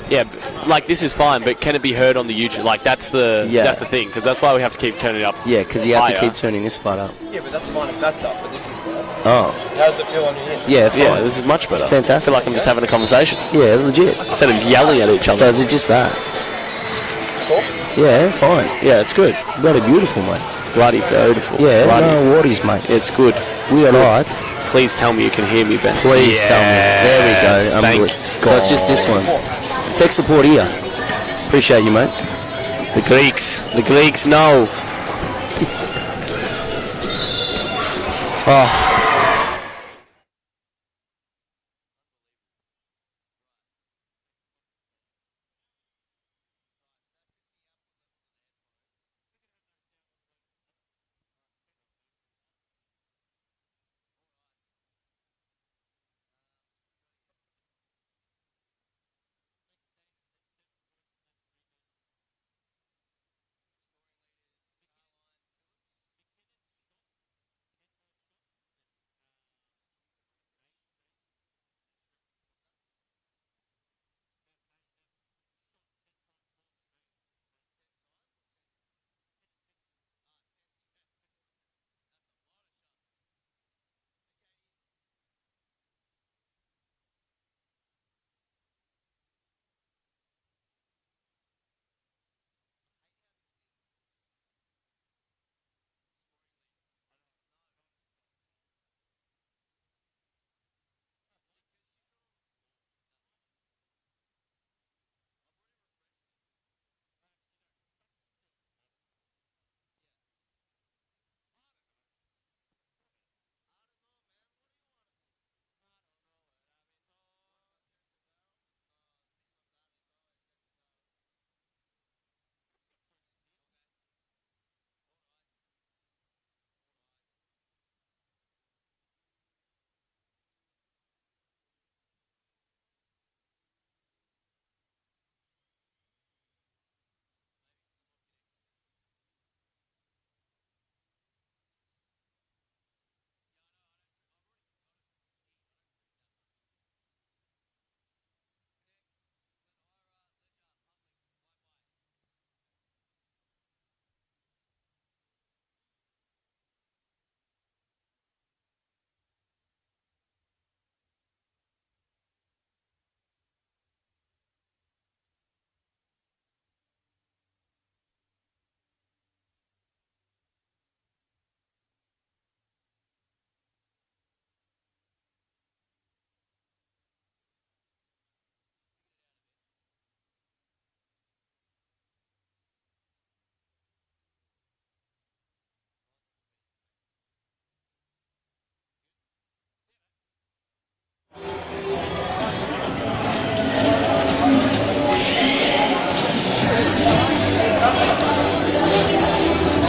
Yeah, like this is fine, but can it be heard on the YouTube? Like that's the thing, because that's why we have to keep turning it up. Yeah, because you have to higher. keep turning this part up. Yeah, but that's fine if that's up, but this is bad. Oh. How does it feel on your ear? Yeah, fine. Yeah, this is much better. It's fantastic. I feel like I'm just having a conversation Yeah, legit. instead of yelling at each other. So is it just that? Cool. Yeah, fine. Yeah, it's good. Bloody beautiful, mate. Bloody beautiful. Yeah, Bloody. no worries, mate. It's good. We are right. Please tell me you can hear me, Ben. Please tell me. There we go. Thank So it's just this one. Tech support here. Appreciate you, mate. The Greeks know. Oh.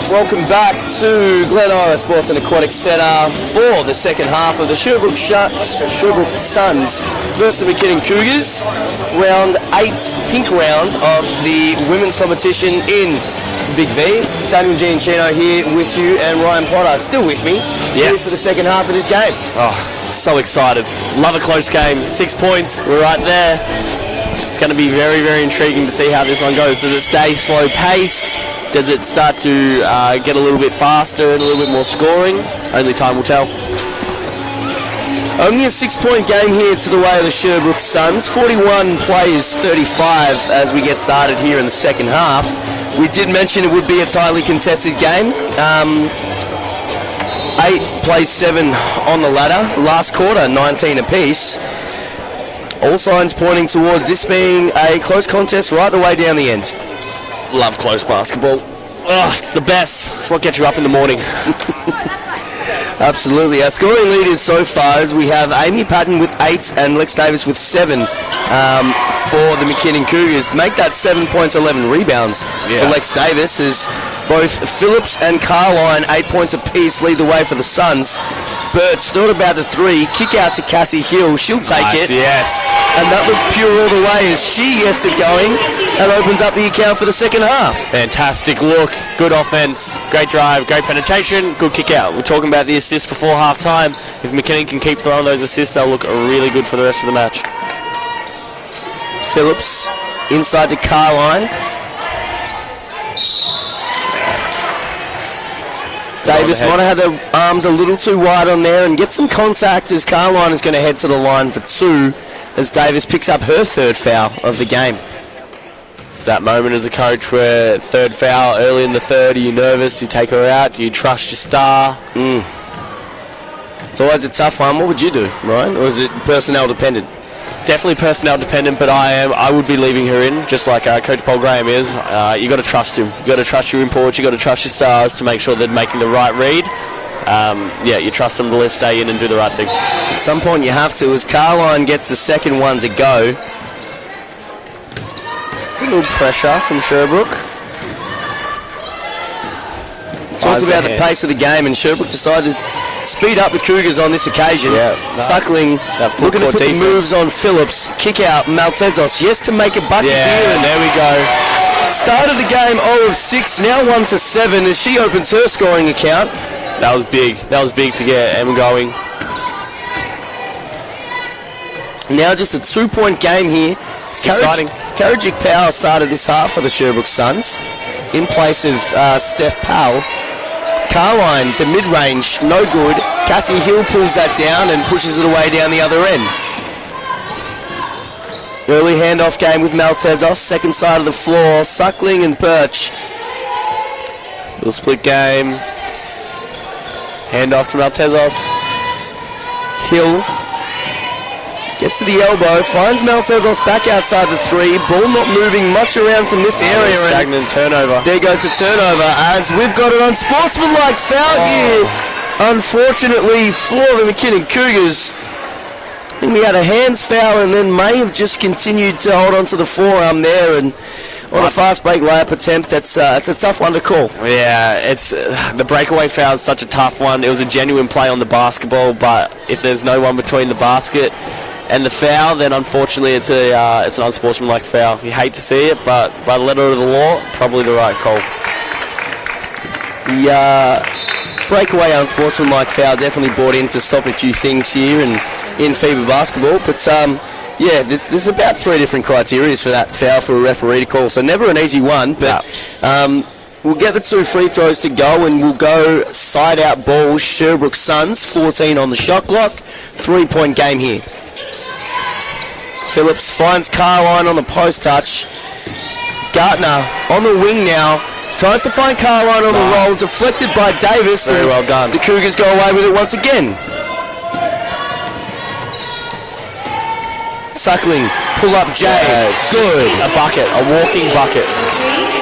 Welcome back to Glen Ira Sports and Aquatic Centre for the second half of the Sherbrooke Suns versus the McKinnon Cougars. Round 8, pink round of the women's competition in Big V. Daniel Giancino here with you and Ryan Potter still with me. Here for the second half of this game. Oh, so excited. Love a close game. 6 points. We're right there. It's going to be very, very intriguing to see how this one goes. Does it stay slow-paced? Does it start to get a little bit faster and a little bit more scoring? Only time will tell. Only a 6-point game here to the way of the Sherbrooke Suns. 41 plays 35 as we get started here in the second half. We did mention it would be a tightly contested game. 8 plays 7 on the ladder. Last quarter, 19 apiece. All signs pointing towards this being a close contest right the way down the end. Love close basketball. Oh, it's the best. It's what gets you up in the morning. Absolutely. Our scoring leaders so far is we have Amy Patton with 8 and Lex Davis with 7 for the McKinnon Cougars. Make that 7 points, 11 rebounds for Lex Davis as Both Phillips and Carline, 8 points apiece, lead the way for the Suns. Birch thought about the three. Kick out to Cassie Hill. She'll take it. Yes. And that looks pure all the way as she gets it going and opens up the account for the second half. Fantastic look. Good offense. Great drive. Great penetration. Good kick out. We're talking about the assists before half time. If McKinnon can keep throwing those assists, they'll look really good for the rest of the match. Phillips inside to Carline. Davis might have had their arms a little too wide on there and get some contact as Carline is going to head to the line for 2 as Davis picks up her third foul of the game. It's that moment as a coach where third foul early in the third, are you nervous? You take her out? Do you trust your star? It's always a tough one. What would you do, Ryan? Or is it personnel dependent? Definitely personnel dependent, but I would be leaving her in, just like Coach Paul Graham is. You got to trust him. You got to trust your imports. You got to trust your stars to make sure they're making the right read. You trust them to let stay in and do the right thing. At some point you have to, as Carline gets the second one to go. A little pressure from Sherbrooke. Talks about the pace of the game, and Sherbrooke decided to speed up the Cougars on this occasion. Suckling looking to put the moves on Phillips. Kick out Maltezos. Yes, to make a bucket here. And there we go. Started the game 0 of 6, now 1 for 7 as she opens her scoring account. That was big. That was big to get Em going. Now just a 2-point game here. It's exciting. Karajic Power started this half for the Sherbrooke Suns in place of Steph Powell. Carline, the mid-range, no good. Cassie Hill pulls that down and pushes it away down the other end. Early handoff game with Maltezos, second side of the floor. Suckling and Birch. Little split game. Handoff to Maltezos. Hill gets to the elbow, finds Maltezos back outside the 3. Ball not moving much around from this area. Stagnant turnover. There goes the turnover as we've got an unsportsmanlike foul here. Unfortunately for the McKinnon Cougars. I think we had a hands foul and then may have just continued to hold on to the forearm there, and on a fast break layup attempt, it's a tough one to call. Yeah, it's the breakaway foul is such a tough one. It was a genuine play on the basketball, but if there's no one between the basket and the foul, then unfortunately it's an unsportsmanlike foul. You hate to see it, but by the letter of the law, probably the right call. The breakaway unsportsmanlike foul definitely brought in to stop a few things here and in FIBA basketball, but there's about 3 different criteria for that foul for a referee to call, so never an easy one, but we'll get the 2 free throws to go and we'll go side out ball. Sherbrooke Suns, 14 on the shot clock, 3-point game here. Phillips finds Carline on the post touch. Gartner on the wing now. Tries to find Carline on the roll. Deflected by Davis. Very well done. The Cougars go away with it once again. Suckling. Pull up Jay. Good. A bucket. A walking bucket.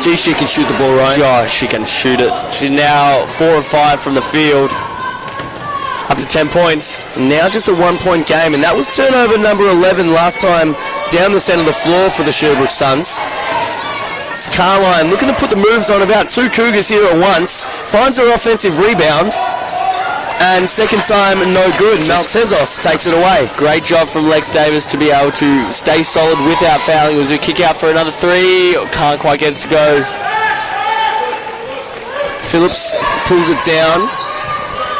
Gee, she can shoot the ball, right? Gosh, she can shoot it. She's now 4 of 5 from the field. Up to 10 points. Now just a 1-point game, and that was turnover number 11 last time down the centre of the floor for the Sherbrooke Suns. It's Carline looking to put the moves on about 2 Cougars here at once. Finds her offensive rebound, and second time no good. Maltezos takes it away. Great job from Lex Davis to be able to stay solid without fouling. It was a kick out for another 3. Can't quite get it to go. Phillips pulls it down.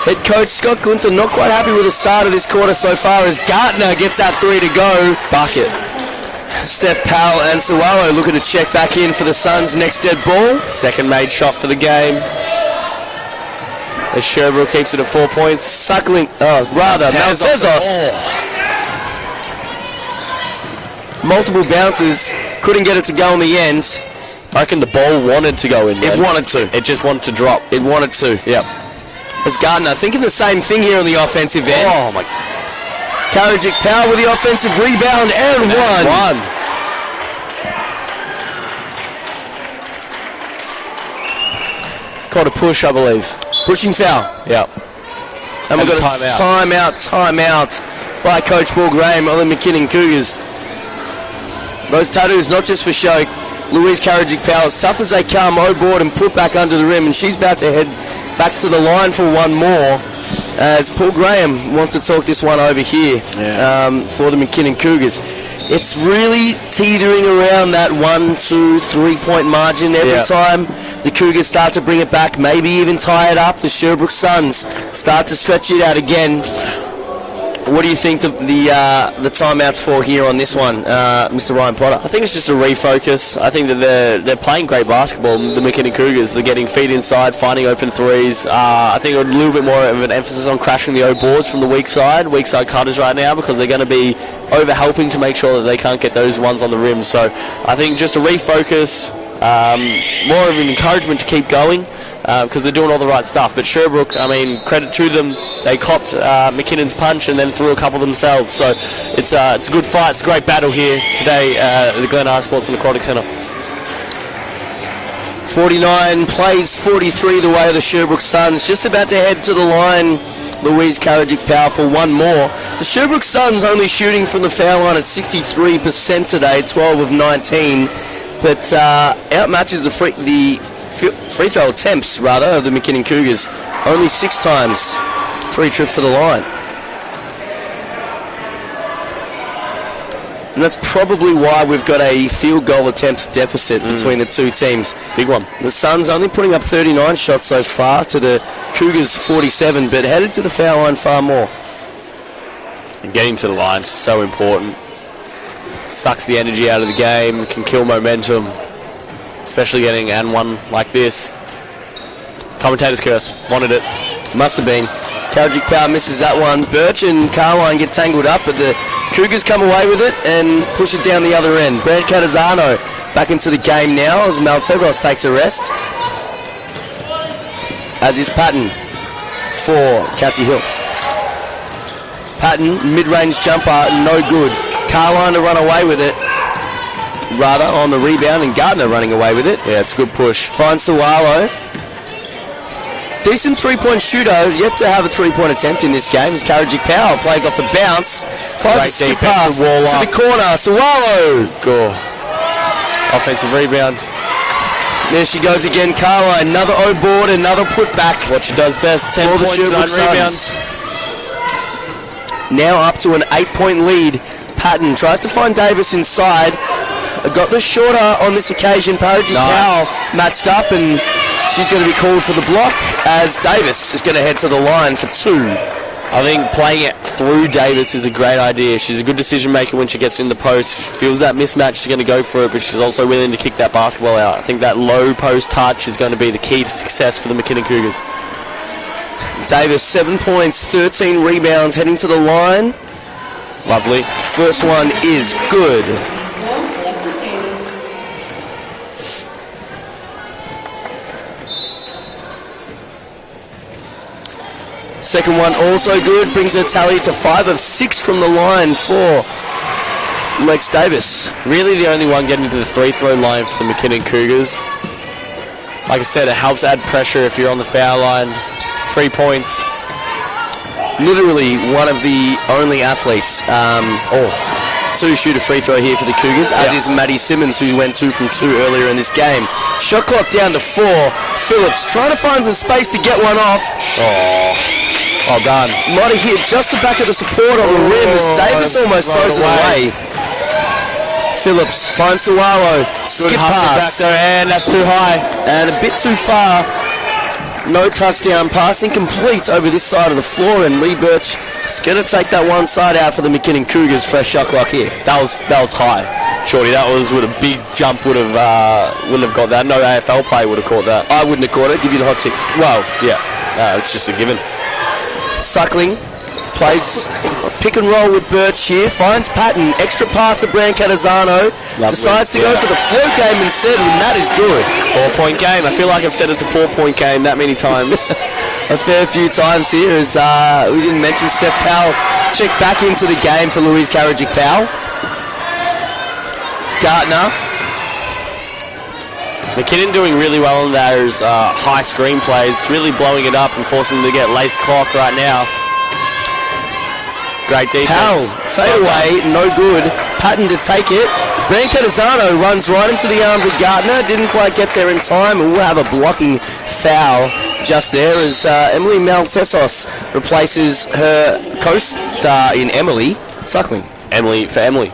Head coach Scott Gunther not quite happy with the start of this quarter so far as Gartner gets that 3 to go. Bucket. Steph Powell and Sawalo looking to check back in for the Suns' next dead ball. Second made shot for the game. As Sherbrooke keeps it at 4 points. Suckling, Maltezos. Multiple bounces, couldn't get it to go in the end. I reckon the ball wanted to go in there. It wanted to. It just wanted to drop. It wanted to. Yep. As Gardner thinking the same thing here on the offensive end. Oh my. Karajic Power with the offensive rebound and one. Called a push, I believe. Pushing foul. Yep. And we've got a timeout by Coach Paul Graham on the McKinnon Cougars. Those tattoos not just for show. Louise Karadzic-Powell, as tough as they come, O-board and put back under the rim, and she's about to head back to the line for one more, as Paul Graham wants to talk this one over here for the McKinnon Cougars. It's really teetering around that 1, 2, 3 point margin every time. The Cougars start to bring it back, maybe even tie it up. The Sherbrooke Suns start to stretch it out again. What do you think the timeouts for here on this one, Mr. Ryan Potter? I think it's just a refocus. I think that they're playing great basketball, the McKinnon Cougars. They're getting feet inside, finding open threes. I think a little bit more of an emphasis on crashing the O-boards from the weak side cutters right now, because they're going to be over-helping to make sure that they can't get those ones on the rim. So I think just a refocus, more of an encouragement to keep going, because they're doing all the right stuff. But Sherbrooke, I mean, credit to them, they copped McKinnon's punch and then threw a couple themselves. So it's a good fight. It's a great battle here today at the Glen Ives Sports and Aquatic Centre. 49 plays 43 the way of the Sherbrooke Suns. Just about to head to the line, Louise Karadzic-Powell for one more. The Sherbrooke Suns only shooting from the foul line at 63% today, 12 of 19. But outmatches the free throw attempts, rather, of the McKinnon Cougars. Only 6 times, 3 trips to the line. And that's probably why we've got a field goal attempts deficit between the two teams. Big one. The Suns only putting up 39 shots so far to the Cougars 47, but headed to the foul line far more. And getting to the line is so important. Sucks the energy out of the game, can kill momentum, especially getting and one like this. Commentator's curse. Wanted it. Must have been. Karadzic-Powell misses that one. Birch and Carline get tangled up, but the Cougars come away with it and push it down the other end. Brand Catazano back into the game now as Maltezos takes a rest. As is Patton for Cassie Hill. Patton, mid-range jumper, no good. Carline to run away with it. Rather, on the rebound, and Gardner running away with it. Yeah, it's a good push. Finds Sawalo. Decent three-point shooter, yet to have a three-point attempt in this game. As Karadzic-Powell plays off the bounce. Finds a skip pass to the corner. Sawalo. Go. Offensive rebound. There she goes again. Carline, another O-board, another putback. What she does best. 10 points, 9 rebounds. Now up to an 8-point lead. Patton tries to find Davis inside. Got the shorter on this occasion. Karadzic-Powell matched up, and she's going to be called for the block as Davis is going to head to the line for 2. I think playing it through Davis is a great idea. She's a good decision maker when she gets in the post. She feels that mismatch, she's going to go for it, but she's also willing to kick that basketball out. I think that low post touch is going to be the key to success for the McKinnon Cougars. Davis, 7 points, 13 rebounds, heading to the line. Lovely. First one is good. Second one also good, brings her tally to 5 of 6 from the line for Lex Davis. Really the only one getting to the free throw line for the McKinnon Cougars. Like I said, it helps add pressure if you're on the foul line. 3 points. Literally one of the only athletes to shoot a free throw here for the Cougars, as is Maddie Simmons, who went 2 from 2 earlier in this game. Shot clock down to 4. Phillips trying to find some space to get one off. Well done. Might have hit just the back of the support on the rim as Davis almost throws it away. Phillips finds Sawalo. Skip pass. Back there, and that's too high. And a bit too far. No touchdown pass. Incomplete over this side of the floor, and Lee Birch is going to take that one side out for the McKinnon Cougars. Fresh shot clock here. That was high. Shorty, that was with a big jump wouldn't have got that. No AFL player would have caught that. I wouldn't have caught it. Give you the hot tip. Well, yeah. It's just a given. Suckling plays pick and roll with Birch here. Finds Patton. Extra pass to Brand Catazano. Decides to go for the float game instead, and that is good. 4-point game. I feel like I've said it's a 4-point game that many times. A fair few times here, as we didn't mention Steph Powell checked back into the game for Louise Karadzic-Powell. Gardner. McKinnon doing really well in those high screen plays, really blowing it up and forcing them to get lace clock right now. Great defense. Powell, fade away, no good. Patton to take it. Brancatizano runs right into the arms of Gardner. Didn't quite get there in time. And we'll have a blocking foul just there as Emily Maltesos replaces her co-star in Emily Suckling. Emily for Emily.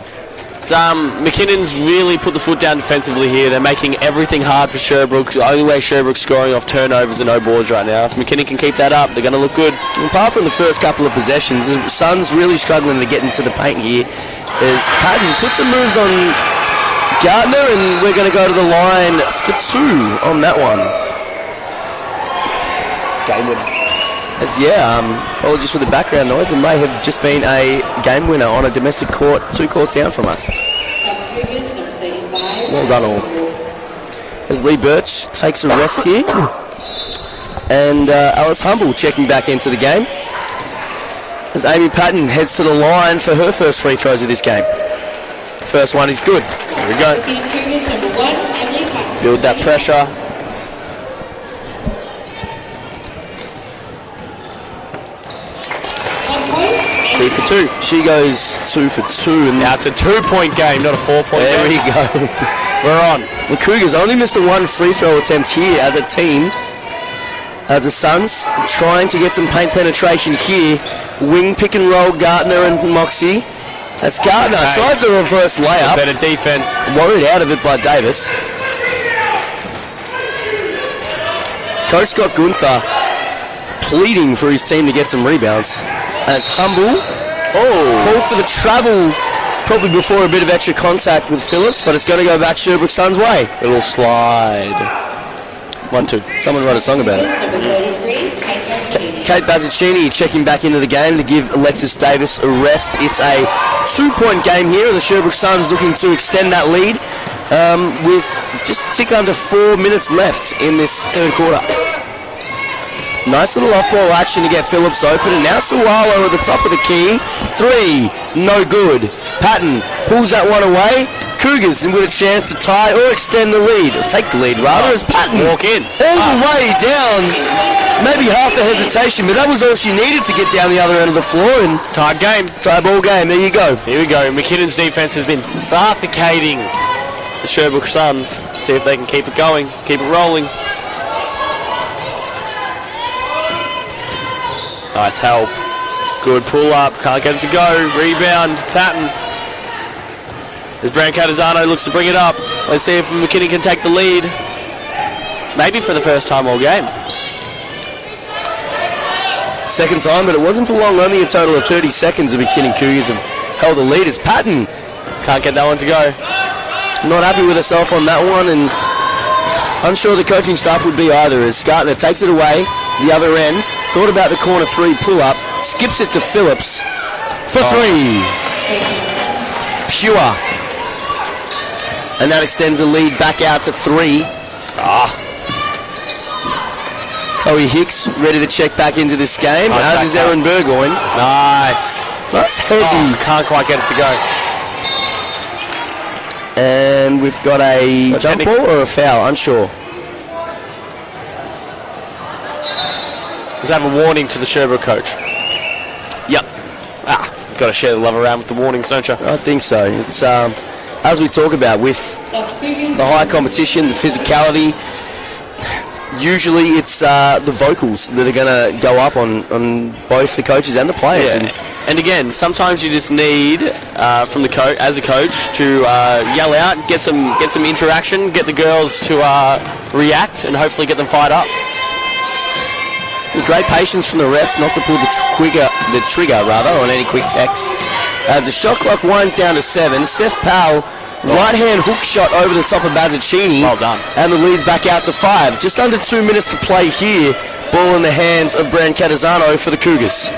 McKinnon's really put the foot down defensively here. They're making everything hard for Sherbrooke. The only way Sherbrooke's scoring off turnovers and no boards right now. If McKinnon can keep that up, they're going to look good. Apart from the first couple of possessions, the Suns really struggling to get into the paint here. As Patton puts some moves on Gardner, and we're going to go to the line for 2 on that one. Game winner. Apologies for the background noise. It may have just been a game winner on a domestic court 2 courts down from us. Well done all. As Lee Birch takes a rest here. And Alice Humble checking back into the game. As Amy Patton heads to the line for her first free throws of this game. First one is good. There we go. Build that pressure. Three for 2. She goes 2 for 2. And now it's a 2-point game, not a 4-point there game. There we go. We're on. The Cougars only missed the 1 free throw attempt here as a team. As the Suns trying to get some paint penetration here. Wing pick and roll Gardner and Moxie. That's Gardner. Tries the reverse layup. Better defense. Worried out of it by Davis. Coach Scott Gunther pleading for his team to get some rebounds. And it's Humble. Call for the travel. Probably before a bit of extra contact with Phillips, but it's going to go back Sherbrooke Suns' way. Little slide. 1-2. Someone wrote a song about it. Kate Bazzacchini checking back into the game to give Alexis Davis a rest. It's a 2-point game here. The Sherbrooke Suns looking to extend that lead with just a tick under 4 minutes left in this third quarter. Nice little off-ball action to get Phillips open, and now Sawalo at the top of the key. 3, no good. Patton pulls that one away. Cougars with a chance to tie or extend the lead, or take the lead rather, as Patton walk in all the way down. Maybe half a hesitation, but that was all she needed to get down the other end of the floor. And tie game. Tie ball game. There you go. Here we go. McKinnon's defense has been suffocating the Sherbrooke Suns. See if they can keep it going, keep it rolling. Nice help. Good pull up. Can't get it to go. Rebound. Patton. As Brancatizano looks to bring it up. Let's see if McKinnon can take the lead. Maybe for the first time all game. Second time, but it wasn't for long. Only a total of 30 seconds. The McKinnon Cougars have held the lead as Patton can't get that one to go. Not happy with herself on that one, and unsure the coaching staff would be either, as Gardner takes it away. The other end, thought about the corner 3 pull-up, skips it to Phillips for 3. Pure. And that extends the lead back out to 3. Chloe Hicks ready to check back into this game, as is Erin Burgoyne. Nice. Nice heavy. Can't quite get it to go. And we've got a jump ball or a foul, unsure. Does have a warning to the Sherbrooke coach? Yep. You've got to share the love around with the warnings, don't you? I think so. It's as we talk about with the high competition, the physicality. Usually, it's the vocals that are going to go up on both the coaches and the players. Yeah. And again, sometimes you just need from the coach, as a coach, to yell out, get some interaction, get the girls to react, and hopefully get them fired up. With great patience from the refs not to pull the trigger on any quick text. As the shot clock winds down to 7, Steph Powell, right-hand hook shot over the top of Bazzacchini. Well done. And the lead's back out to 5. Just under 2 minutes to play here. Ball in the hands of Brancatizano for the Cougars.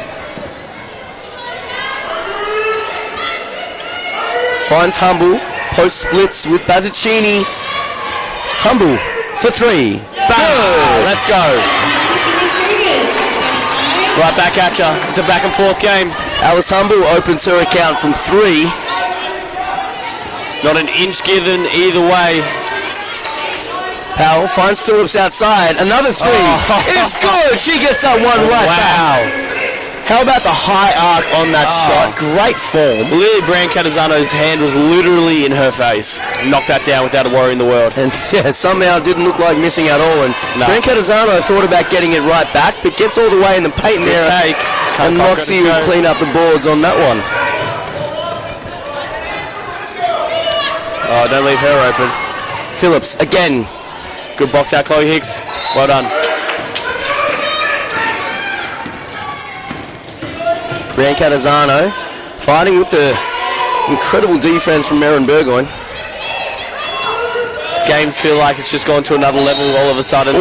Finds Humble, post splits with Bazzacchini. Humble for 3. Bang! Let's go. Right back at ya. It's a back and forth game. Alice Humble opens her account from 3. Not an inch given either way. Powell finds Phillips outside. Another 3. It's good. She gets that one right back. How about the high arc on that shot? Great form. Lily Brancatisano's hand was literally in her face. Knocked that down without a worry in the world. And yeah, somehow it didn't look like missing at all. And No. Brancatisano thought about getting it right back, but gets all the way in the paint there. Take. And Moxie will clean up the boards on that one. Oh, don't leave her open. Phillips, again. Good box out, Chloe Hicks. Well done. Brancatisano fighting with the incredible defense from Erin Burgoyne. These games feel like it's just gone to another level all of a sudden.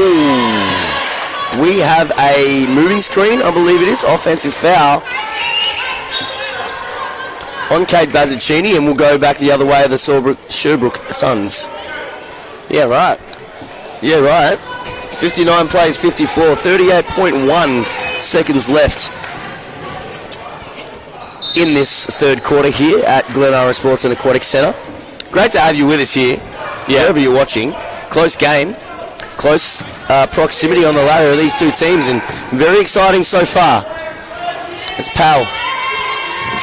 We have a moving screen, I believe it is, offensive foul on Kate Bazzacchini, and we'll go back the other way of the Sherbrooke Suns. Yeah, right. Yeah, right. 59 plays 54, 38.1 seconds left in this third quarter here at Glenara Sports and Aquatic Centre. Great to have you with us here, wherever you're watching. Close game, close proximity on the ladder of these two teams, and very exciting so far. As Powell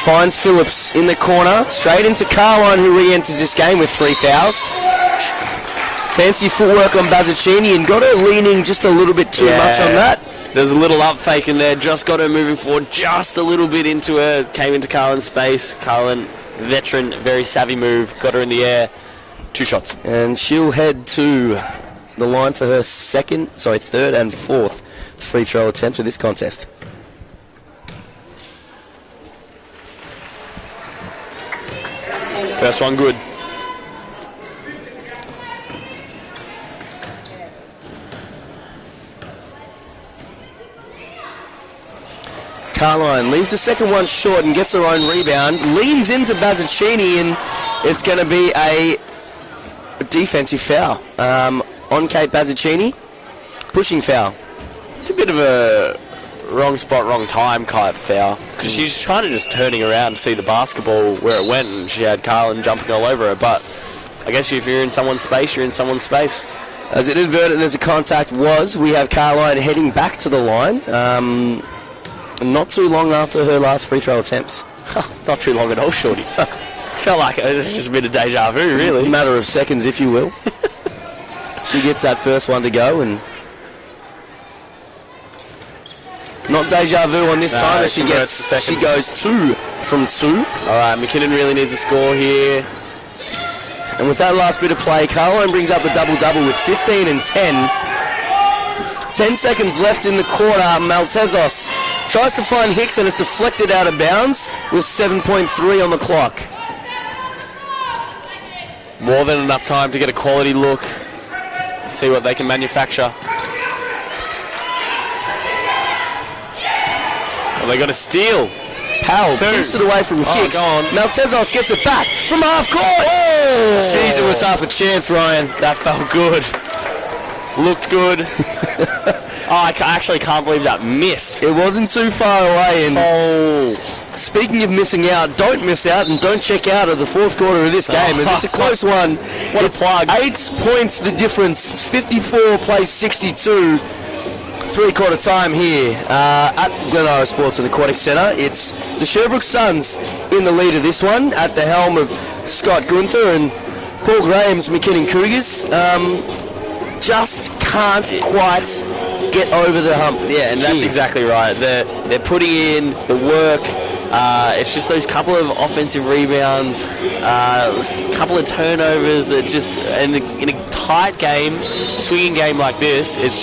finds Phillips in the corner, straight into Carline, who re-enters this game with 3 fouls. Fancy footwork on Bazzacchini, and got her leaning just a little bit too much on that. There's a little up fake in there, just got her moving forward just a little bit into her, came into Carlin's space. Carlin, veteran, very savvy move, got her in the air. 2 shots. And she'll head to the line for her third and fourth free throw attempts of this contest. First one good. Carline leaves the second one short and gets her own rebound, leans into Bazzacchini, and it's going to be a defensive foul on Kate Bazzacchini. Pushing foul. It's a bit of a wrong spot, wrong time kind of foul, because she's kind of just turning around to see the basketball where it went, and she had Carlin jumping all over her. But I guess if you're in someone's space, you're in someone's space. As it inverted as a contact was, we have Carline heading back to the line. Not too long after her last free throw attempts. Not too long at all, Shorty. Felt like it's just a bit of deja vu, really. A matter of seconds, if you will. She gets that first one to go, and not deja vu on this time, as she goes 2 from 2. All right, McKinnon really needs a score here. And with that last bit of play, Carline brings up the double-double with 15 and 10. 10 seconds left in the quarter. Maltezos tries to find Hicks, and it's deflected out of bounds with 7.3 on the clock. More than enough time to get a quality look. See what they can manufacture. Well, they got a steal. Powell pulls it away from Hicks. Go on. Maltezos gets it back from half court. Oh! Jeez, it was half a chance, Ryan. That felt good. Looked good. I actually can't believe that missed. It wasn't too far away. And speaking of missing out, don't miss out and don't check out of the fourth quarter of this game. It's a close one. What it's a plug. 8 points the difference. It's 54 plays 62. Three-quarter time here at Glenara Sports and Aquatic Centre. It's the Sherbrooke Suns in the lead of this one at the helm of Scott Gunther and Paul Graham's McKinnon Cougars. Just can't quite get over the hump. Yeah, and that's exactly right. They're putting in the work. It's just those couple of offensive rebounds, a couple of turnovers that just, and in a tight game, swinging game like this, it's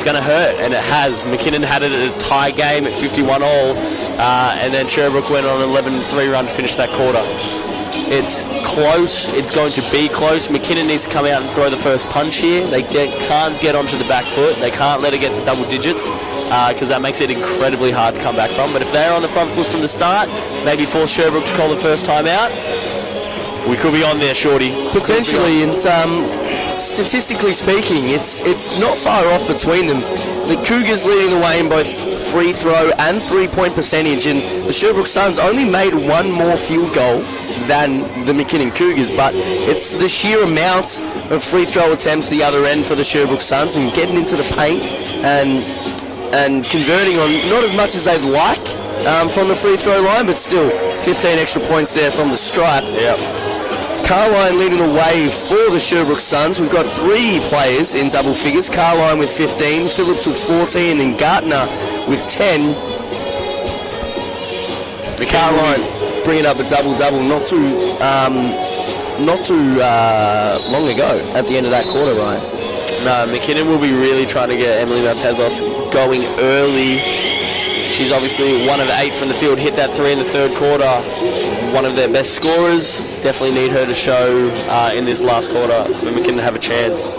going to hurt, and it has. McKinnon had it at a tie game at 51 all, and then Sherbrooke went on an 11-3 run to finish that quarter. It's close. It's going to be close. McKinnon needs to come out and throw the first punch here. They can't get onto the back foot. They can't let it get to double digits because that makes it incredibly hard to come back from. But if they're on the front foot from the start, maybe force Sherbrooke to call the first time out, we could be on there, Shorty. Potentially, and statistically speaking, it's not far off between them. The Cougars leading the way in both free throw and three-point percentage, and the Sherbrooke Suns only made one more field goal than the McKinnon Cougars, but it's the sheer amount of free throw attempts the other end for the Sherbrooke Suns and getting into the paint and and converting on not as much as they'd like from the free throw line, but still 15 extra points there from the stripe. Yep. Carline leading the way for the Sherbrooke Suns. We've got 3 players in double figures. Carline with 15, Phillips with 14, and Gartner with 10. Carline bringing up a double-double not too long ago at the end of that quarter, Ryan. No, McKinnon will be really trying to get Emily Maltezos going early. She's obviously 1 of 8 from the field, hit that 3 in the third quarter. One of their best scorers. Definitely need her to show in this last quarter for McKinnon to have a chance.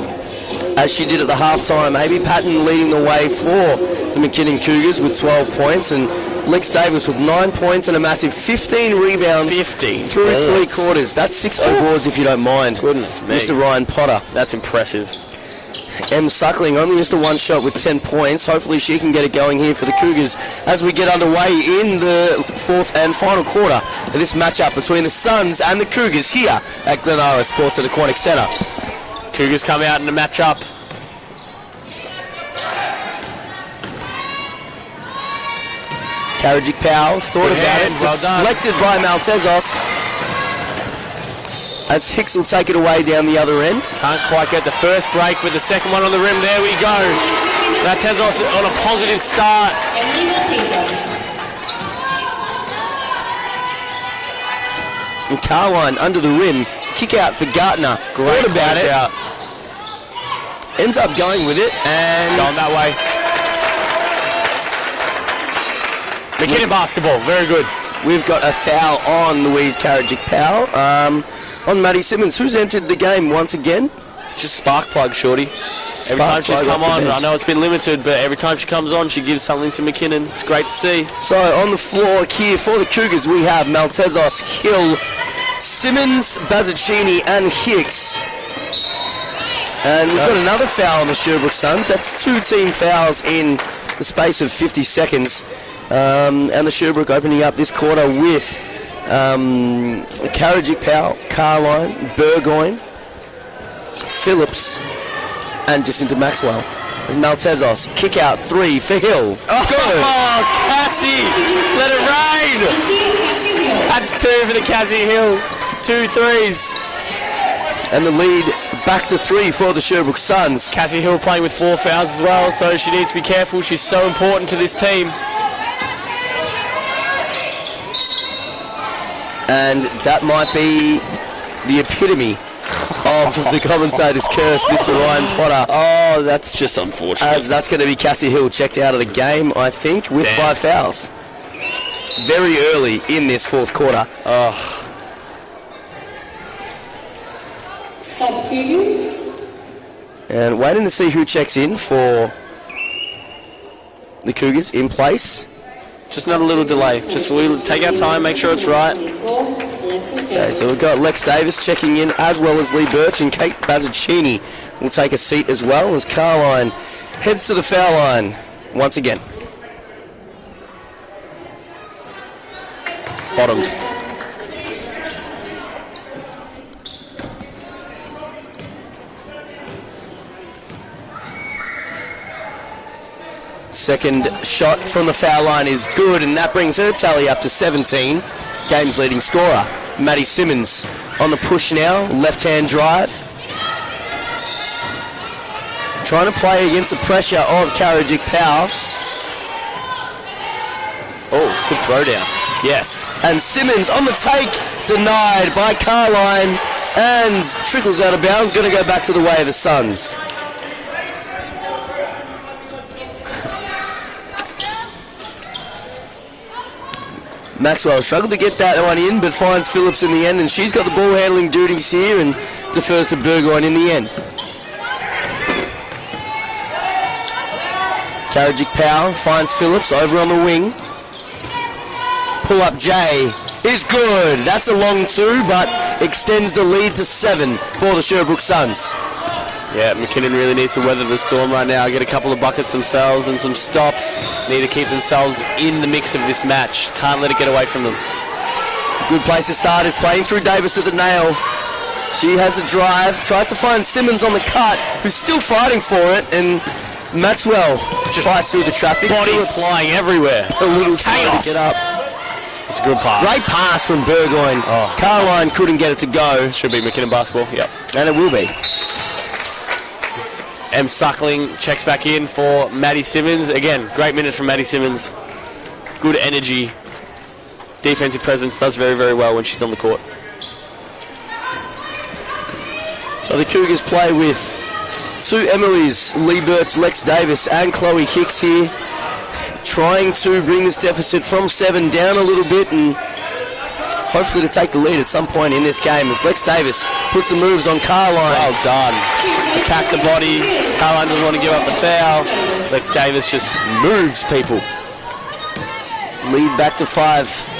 As she did at the halftime, Amy Patton leading the way for the McKinnon Cougars with 12 points, and Lex Davis with 9 points and a massive 15 rebounds 15 through points. 3 quarters. That's 6 boards if you don't mind. Goodness me. Mr. Ryan Potter. That's impressive. M. Suckling only missed a 1 shot with 10 points. Hopefully she can get it going here for the Cougars as we get underway in the 4th and final quarter of this matchup between the Suns and the Cougars here at Glenara Sports at Aquatic Centre. Cougars come out in the matchup. Karajic Powell thought Good about hand, it, well done. deflected by Maltezos as Hicks will take it away down the other end. Can't quite get the first break with the second one on the rim. There we go. Maltezos on a positive start. And Carline under the rim, kick out for Gartner. Great Thought about it. out. Ends up going with it and Going that way. McKinnon basketball, very good. we've got a foul on Louise Karajic Powell on Maddie Simmons, who's entered the game once again. Just spark plug, Shorty. Every time she's come on, I know it's been limited, but every time she comes on, she gives something to McKinnon. It's great to see. So on the floor here for the Cougars, we have Maltezos, Hill, Simmons, Bazzacchini, and Hicks. And we've got another foul on the Sherbrooke Suns. That's 2 team fouls in the space of 50 seconds. And the Sherbrooke opening up this quarter with Karajic Powell, Carline, Burgoyne, Phillips, and Jacinta Maxwell. Maltezos, kick out 3 for Hill. Oh, Cassie! Let it rain! That's 2 for the Cassie Hill. 2 threes. And the lead back to 3 for the Sherbrooke Suns. Cassie Hill playing with 4 fouls as well, so she needs to be careful. She's so important to this team. And that might be the epitome of the commentator's curse, Mr. Ryan Potter. Oh, that's just unfortunate. As that's going to be Cassie Hill checked out of the game, I think, with 5 fouls. Very early in this 4th quarter. Sub-Cougars. And waiting to see who checks in for the Cougars in place. Just not a little delay. Just we'll take our time, make sure it's right. Okay, so we've got Lex Davis checking in, as well as Lee Birch, and Kate Bazzacchini will take a seat as well as Carline heads to the foul line once again. Bottoms. Second shot from the foul line is good, and that brings her tally up to 17. Game's leading scorer, Maddie Simmons, on the push now, left-hand drive. Trying to play against the pressure of Karajic Powell. Oh, good throw down. Yes. And Simmons on the take, denied by Carline, and trickles out of bounds, going to go back to the way of the Suns. Maxwell struggled to get that one in, but finds Phillips in the end, and she's got the ball handling duties here and defers to Burgoyne in the end. Karajic Powell finds Phillips over on the wing. Pull up J is good. That's a long 2, but extends the lead to 7 for the Sherbrooke Suns. Yeah, McKinnon really needs to weather the storm right now, get a couple of buckets themselves and some stops. Need to keep themselves in the mix of this match. Can't let it get away from them. Good place to start is playing through Davis at the nail. She has the drive, tries to find Simmons on the cut, who's still fighting for it, and Maxwell fights through the traffic. Bodies flying everywhere. A little slow Chaos. to get up. It's a good pass. Great pass from Burgoyne. Oh. Carline couldn't get it to go. Should be McKinnon basketball. Yep. And it will be. M. Suckling checks back in for Maddie Simmons. Again, great minutes from Maddie Simmons. Good energy. Defensive presence, does very, very well when she's on the court. So the Cougars play with two Emilys, Lee Birch, Lex Davis and Chloe Hicks here, trying to bring this deficit from 7 down a little bit and hopefully to take the lead at some point in this game as Lex Davis puts the moves on Carline. Well done. Attack the body. Carline doesn't want to give up the foul. Lex Davis just moves people. Lead back to 5.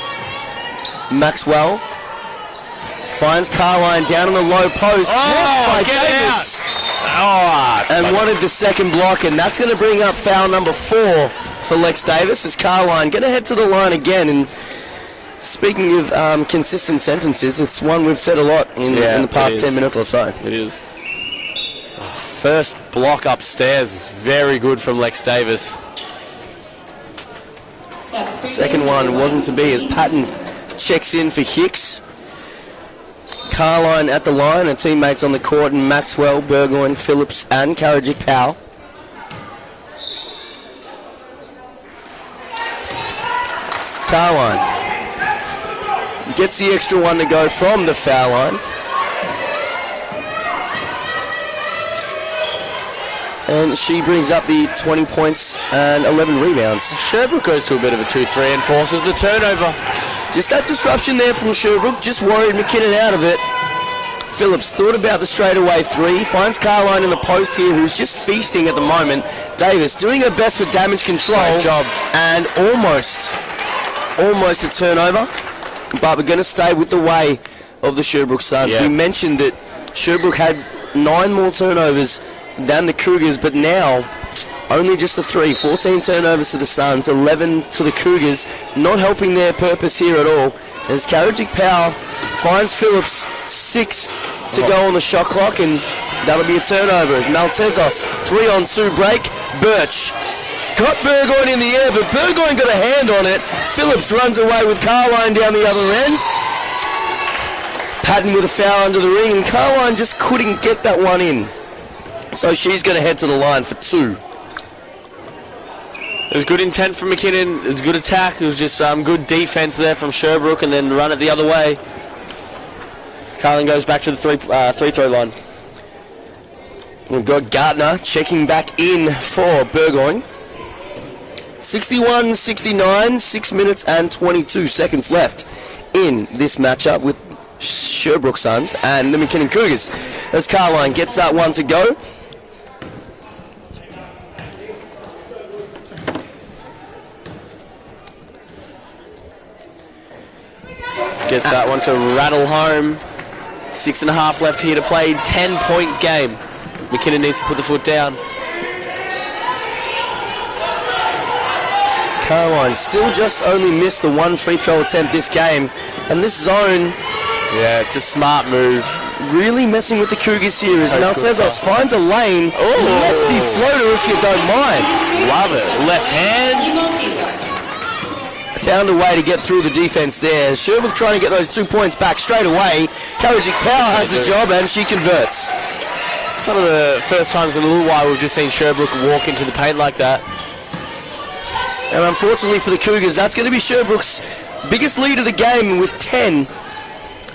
Maxwell finds Carline down on the low post. Oh, by get Davis. Oh, And wanted the second block, and that's going to bring up foul number 4 for Lex Davis as Carline going to head to the line again. And speaking of consistent sentences, it's one we've said a lot in the past 10 minutes or so. It is. First block upstairs was very good from Lex Davis. Second one wasn't to be as Patton checks in for Hicks. Carline at the line, and teammates on the court, and Maxwell, Burgoyne, Phillips and Karajic Powell. Carline gets the extra one to go from the foul line. And she brings up the 20 points and 11 rebounds. Sherbrooke goes to a bit of a 2-3 and forces the turnover. Just that disruption there from Sherbrooke, just worried McKinnon out of it. Phillips thought about the straightaway 3, finds Carline in the post here, who's just feasting at the moment. Davis doing her best for damage control. Great job. And almost a turnover. But we're going to stay with the way of the Sherbrooke Suns. Yeah. We mentioned that Sherbrooke had 9 more turnovers than the Cougars, but now only just the 3. 14 turnovers to the Suns, 11 to the Cougars, not helping their purpose here at all. As Karajic Powell finds Phillips, 6 to go on the shot clock, and that'll be a turnover. As Maltezos, 3-on-2 break. Birch got Burgoyne in the air, but Burgoyne got a hand on it. Phillips runs away with Carline down the other end. Patton with a foul under the ring, and Carline just couldn't get that one in. So she's going to head to the line for 2. It was good intent from McKinnon. It was good attack. It was just good defense there from Sherbrooke, and then run it the other way. Carlin goes back to the free throw line. We've got Gardner checking back in for Burgoyne. 61-69, 6 minutes and 22 seconds left in this matchup with Sherbrooke Suns and the McKinnon Cougars. As Carline gets that one to go. Gets that one to rattle home. 6.5 left here to play. 10-point game. McKinnon needs to put the foot down. Carline still just only missed the 1 free throw attempt this game. And this zone, Yeah, it's a smart move. really messing with the Cougars here as Maltezos finds a lane. Lefty floater if you don't mind. Love it. Left hand. Found a way to get through the defense there. Sherbrooke trying to get those 2 points back straight away. Karajic Powell has the job and she converts. It's one of the first times in a little while we've just seen Sherbrooke walk into the paint like that. And unfortunately for the Cougars, that's going to be Sherbrooke's biggest lead of the game with 10.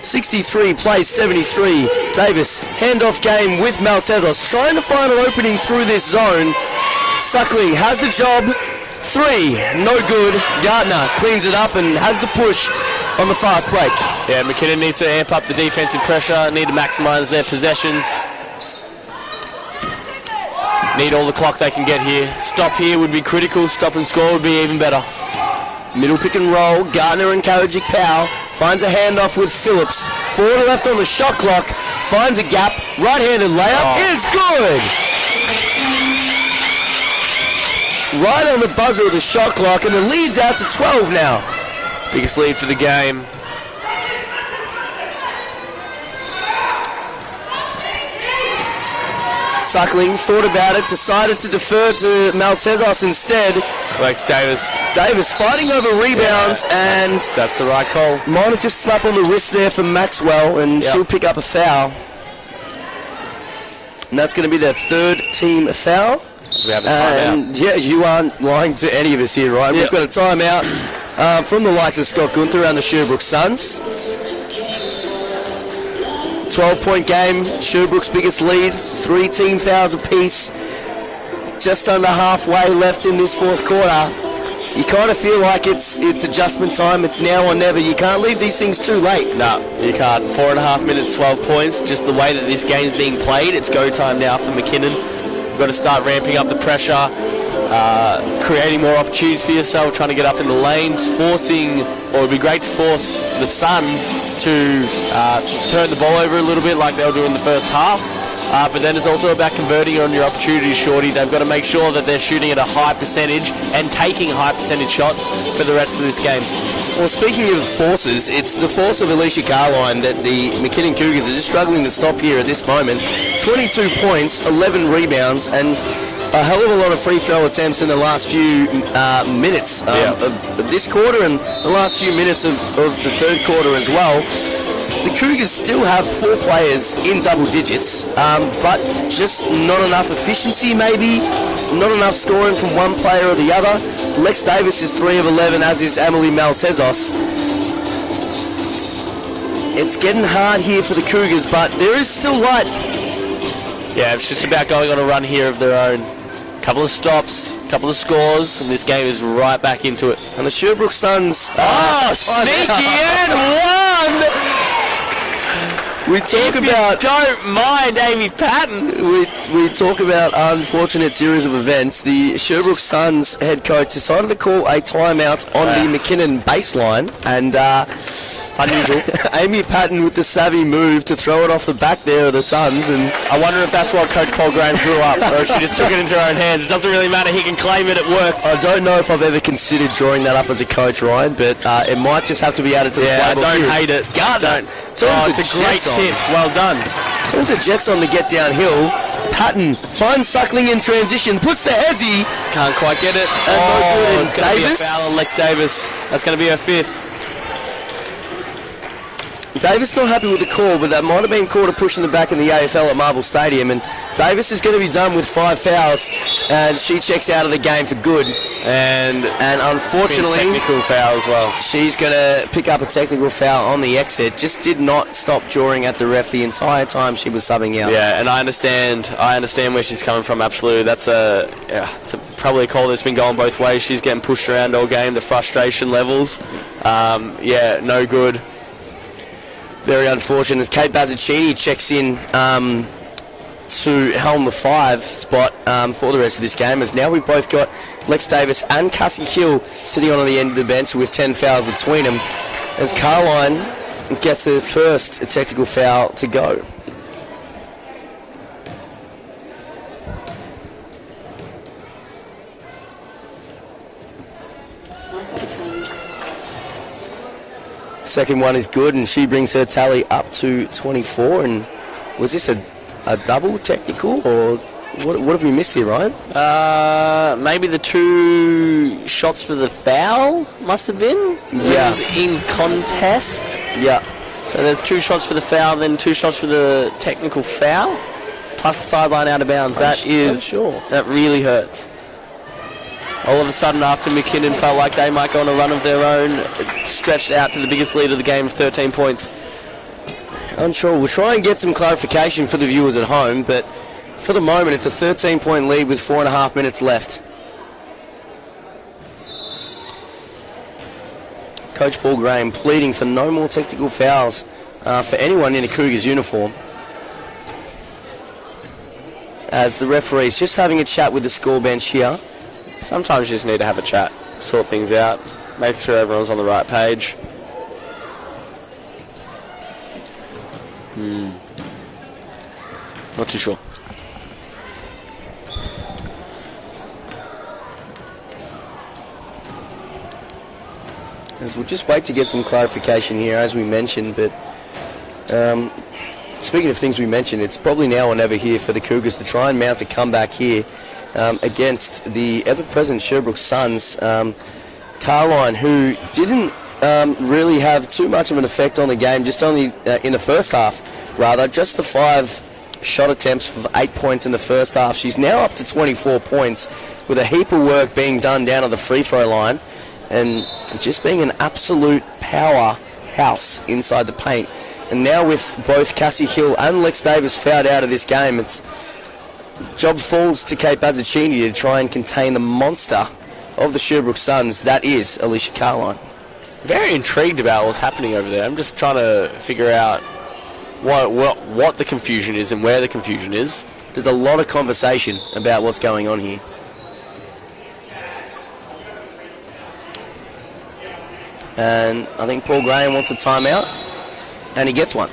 63 plays 73. Davis, handoff game with Maltezos, trying to find an opening through this zone. Suckling has the job. 3, no good. Gardner cleans it up and has the push on the fast break. Yeah, McKinnon needs to amp up the defensive pressure, need to maximise their possessions. Need all the clock they can get here. Stop here would be critical, stop and score would be even better. Middle pick and roll, Gardner and Karajic Powell finds a handoff with Phillips. 4 to left on the shot clock, finds a gap, right-handed layup is good! Right on the buzzer of the shot clock, and the lead's out to 12 now. Biggest lead for the game. Suckling thought about it, decided to defer to Maltezos instead. Lex Davis. Davis fighting over rebounds, and That's the right call. might have just slapped on the wrist there for Maxwell, and Yep. she'll pick up a foul. And that's going to be their third team foul. We have a timeout. And yeah, you aren't lying to any of us here, right? We've got a timeout from the likes of Scott Gunther and the Sherbrooke Suns. 12-point game, Sherbrooke's biggest lead, 3 team fouls apiece. Just under halfway left in this fourth quarter. You kind of feel like it's adjustment time. It's now or never. You can't leave these things too late. No, you can't. 4.5 minutes, 12 points. Just the way that this game's being played, it's go time now for McKinnon. You've got to start ramping up the pressure, creating more opportunities for yourself, trying to get up in the lanes, forcing, or it would be great to force the Suns to turn the ball over a little bit like they'll do in the first half. But then it's also about converting on your opportunities, Shorty. They've got to make sure that they're shooting at a high percentage and taking high percentage shots for the rest of this game. Well, speaking of forces, it's the force of Alicia Carline that the McKinnon Cougars are just struggling to stop here at this moment. 22 points, 11 rebounds, and a hell of a lot of free throw attempts in the last few minutes of this quarter and the last few minutes of the third quarter as well. The Cougars still have 4 players in double digits, but just not enough efficiency maybe, not enough scoring from one player or the other. Lex Davis is 3 of 11, as is Emily Maltezos. It's getting hard here for the Cougars, but there is still light. Yeah, it's just about going on a run here of their own. Couple of stops, couple of scores, and this game is right back into it. And the Sherbrooke Suns... Sneaky and one! We talk about... Don't mind Amy Patton. We talk about unfortunate series of events. The Sherbrooke Suns head coach decided to call a timeout on the McKinnon baseline, and It's unusual. Amy Patton with the savvy move to throw it off the back there of the Suns, and I wonder if that's what Coach Paul Graham grew up, or if she just took it into her own hands. It doesn't really matter. He can claim it. It worked. I don't know if I've ever considered drawing that up as a coach, Ryan, but it might just have to be added to the Yeah, I playbook don't here. hate it. Gardner. It's a great tip. Well done. Turns the Jets on to get downhill. Patton finds Suckling in transition, puts the hezzy. Can't quite get it. And no good. It's going to be a Davis? foul on Lex Davis. That's going to be her 5th. Davis not happy with the call, but that might have been called a push in the back in the AFL at Marvel Stadium, and Davis is going to be done with 5 fouls, and she checks out of the game for good. And unfortunately, Technical foul as well. she's going to pick up a technical foul on the exit. Just did not stop drawing at the ref the entire time she was subbing out. Yeah, and I understand where she's coming from. Absolutely, it's probably a call that's been going both ways. She's getting pushed around all game. The frustration levels, no good. Very unfortunate as Kate Bazzacchini checks in to helm the 5 spot for the rest of this game, as now we've both got Lex Davis and Cassie Hill sitting on the end of the bench with 10 fouls between them, as Carline gets her first technical foul to go. Second one is good, and she brings her tally up to 24. And was this a double technical, or what have we missed here, Ryan? Maybe the 2 shots for the foul must have been. Yeah. It was in contest. Yeah. So there's 2 shots for the foul, then 2 shots for the technical foul, plus the sideline out of bounds. I'm sure. That really hurts. All of a sudden, after McKinnon felt like they might go on a run of their own, it stretched out to the biggest lead of the game, 13 points. Unsure. We'll try and get some clarification for the viewers at home, but for the moment, it's a 13-point lead with 4.5 minutes left. Coach Paul Graham pleading for no more technical fouls for anyone in a Cougars uniform, as the referee's just having a chat with the score bench here. Sometimes you just need to have a chat, sort things out, make sure everyone's on the right page. Not too sure. As we'll just wait to get some clarification here, as we mentioned, but speaking of things we mentioned, it's probably now or never here for the Cougars to try and mount a comeback here against the ever-present Sherbrooke Suns. Carline, who didn't really have too much of an effect on the game, just only in the first half, rather, just the 5 shot attempts for 8 points in the first half. She's now up to 24 points with a heap of work being done down at the free throw line and just being an absolute powerhouse inside the paint. And now with both Cassie Hill and Lex Davis fouled out of this game, it's job falls to Kate Bazzacchini to try and contain the monster of the Sherbrooke Suns, that is Alicia Carline. Very intrigued about what's happening over there. I'm just trying to figure out what the confusion is and where the confusion is. There's a lot of conversation about what's going on here. And I think Paul Graham wants a timeout, and he gets one.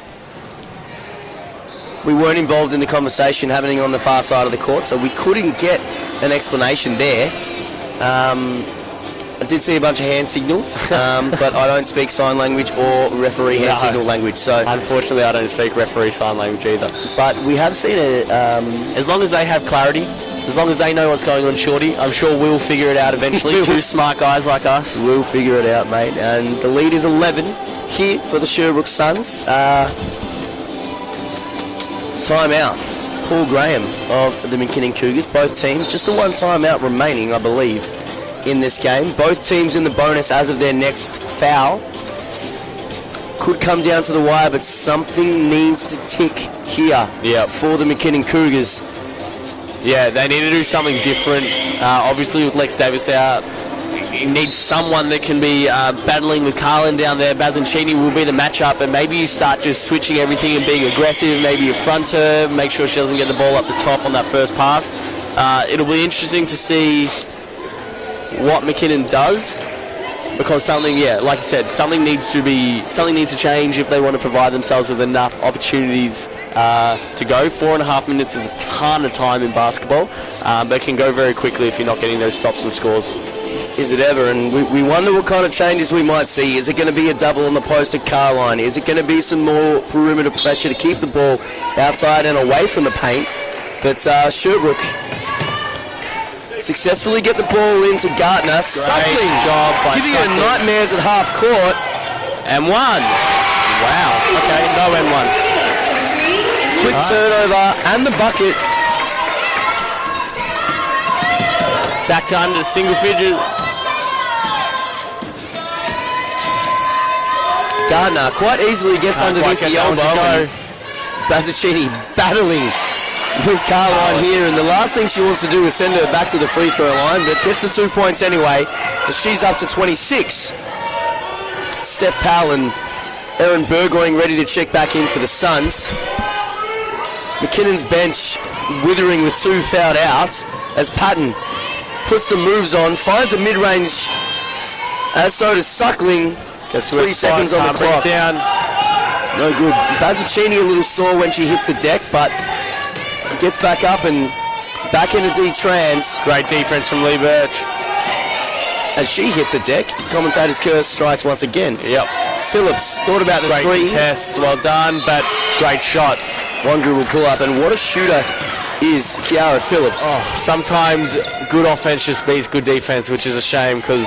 We weren't involved in the conversation happening on the far side of the court, so we couldn't get an explanation there. I did see a bunch of hand signals, but I don't speak sign language or referee hand signal language. So unfortunately, I don't speak referee sign language either. But we have seen it. As long as they have clarity, as long as they know what's going on, Shorty, I'm sure we'll figure it out eventually. Two smart guys like us. We'll figure it out, mate. And the lead is 11 here for the Sherbrooke Suns. Timeout. Paul Graham of the McKinnon Cougars. Both teams, just the one timeout remaining, I believe, in this game. Both teams in the bonus as of their next foul. Could come down to the wire, but something needs to tick here for the McKinnon Cougars. Yeah, they need to do something different. Obviously, with Lex Davis out, you need someone that can be battling with Carlin down there. Bazzacchini will be the matchup, and maybe you start just switching everything and being aggressive. Maybe you front her, make sure she doesn't get the ball up the top on that first pass. It'll be interesting to see what McKinnon does, because something, like I said, something needs to change if they want to provide themselves with enough opportunities to go. 4.5 minutes is a ton of time in basketball, but it can go very quickly if you're not getting those stops and scores. Is it ever? And we wonder what kind of changes we might see. Is it going to be a double on the post at Carline? Is it going to be some more perimeter pressure to keep the ball outside and away from the paint? But Sherbrooke successfully get the ball into Gardner. Great job by giving her Suckling. nightmares at half court. And one. Wow. Okay, no and one. Quick turnover and the bucket. Back to under single figures. Gardner quite easily gets underneath the elbow. Bazzacchini battling with Carline here, and the last thing she wants to do is send her back to the free throw line, but gets the 2 points anyway, as she's up to 26. Steph Powell and Erin Burgoyne ready to check back in for the Suns. McKinnon's bench withering with 2 fouled out, as Patton puts some moves on, finds a mid-range, as so does Suckling. 3 seconds on the clock. Down. No good. Bazzacchini a little sore when she hits the deck, but gets back up and back into D-Trans. Great defense from Lee Birch. As she hits the deck, commentator's curse strikes once again. Yep. Phillips thought about the Great 3. test, well done, but great shot. One dribble pull up, and what a shooter is Kiara Phillips. Sometimes good offense just beats good defense, which is a shame, because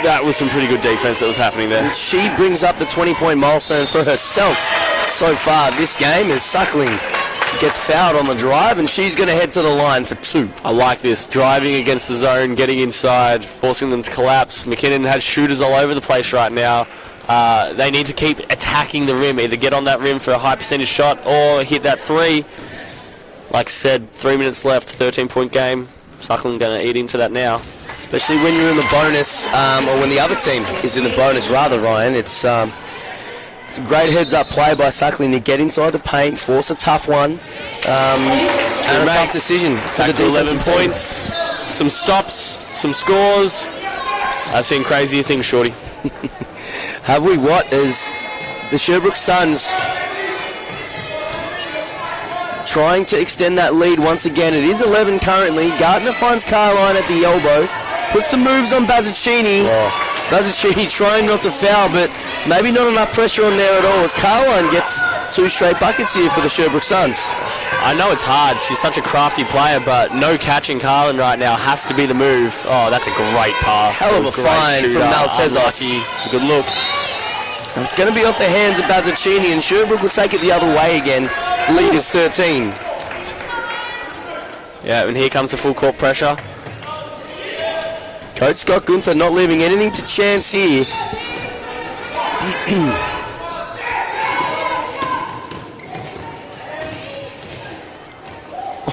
that was some pretty good defense that was happening there. And she brings up the 20-point milestone for herself so far this game, as Suckling gets fouled on the drive, and she's going to head to the line for 2. I like this. Driving against the zone, getting inside, forcing them to collapse. McKinnon has shooters all over the place right now. They need to keep attacking the rim, either get on that rim for a high percentage shot or hit that 3. Like I said, 3 minutes left, 13-point game. Suckling going to eat into that now. Especially when you're in the bonus, or when the other team is in the bonus, rather, Ryan. It's a great heads-up play by Suckling to get inside the paint, force a tough one, and a tough decision for the Back to 11 defensive team. points, some stops, some scores. I've seen crazier things, Shorty. Have we? What is the Sherbrooke Suns trying to extend that lead once again? It is 11 currently. Gardner finds Carline at the elbow, puts the moves on Bazzacchini. Bazzacchini trying not to foul, but maybe not enough pressure on there at all, as Carline gets 2 straight buckets here for the Sherbrooke Suns. I know it's hard. She's such a crafty player, but no catching Carlin right now has to be the move. Oh, that's a great pass. Hell of a find from Maltezos. It's a good look. And it's going to be off the hands of Bazzacchini, and Sherbrooke will take it the other way again. Lead is 13. Yeah, and here comes the full court pressure. Coach Scott Gunther not leaving anything to chance here.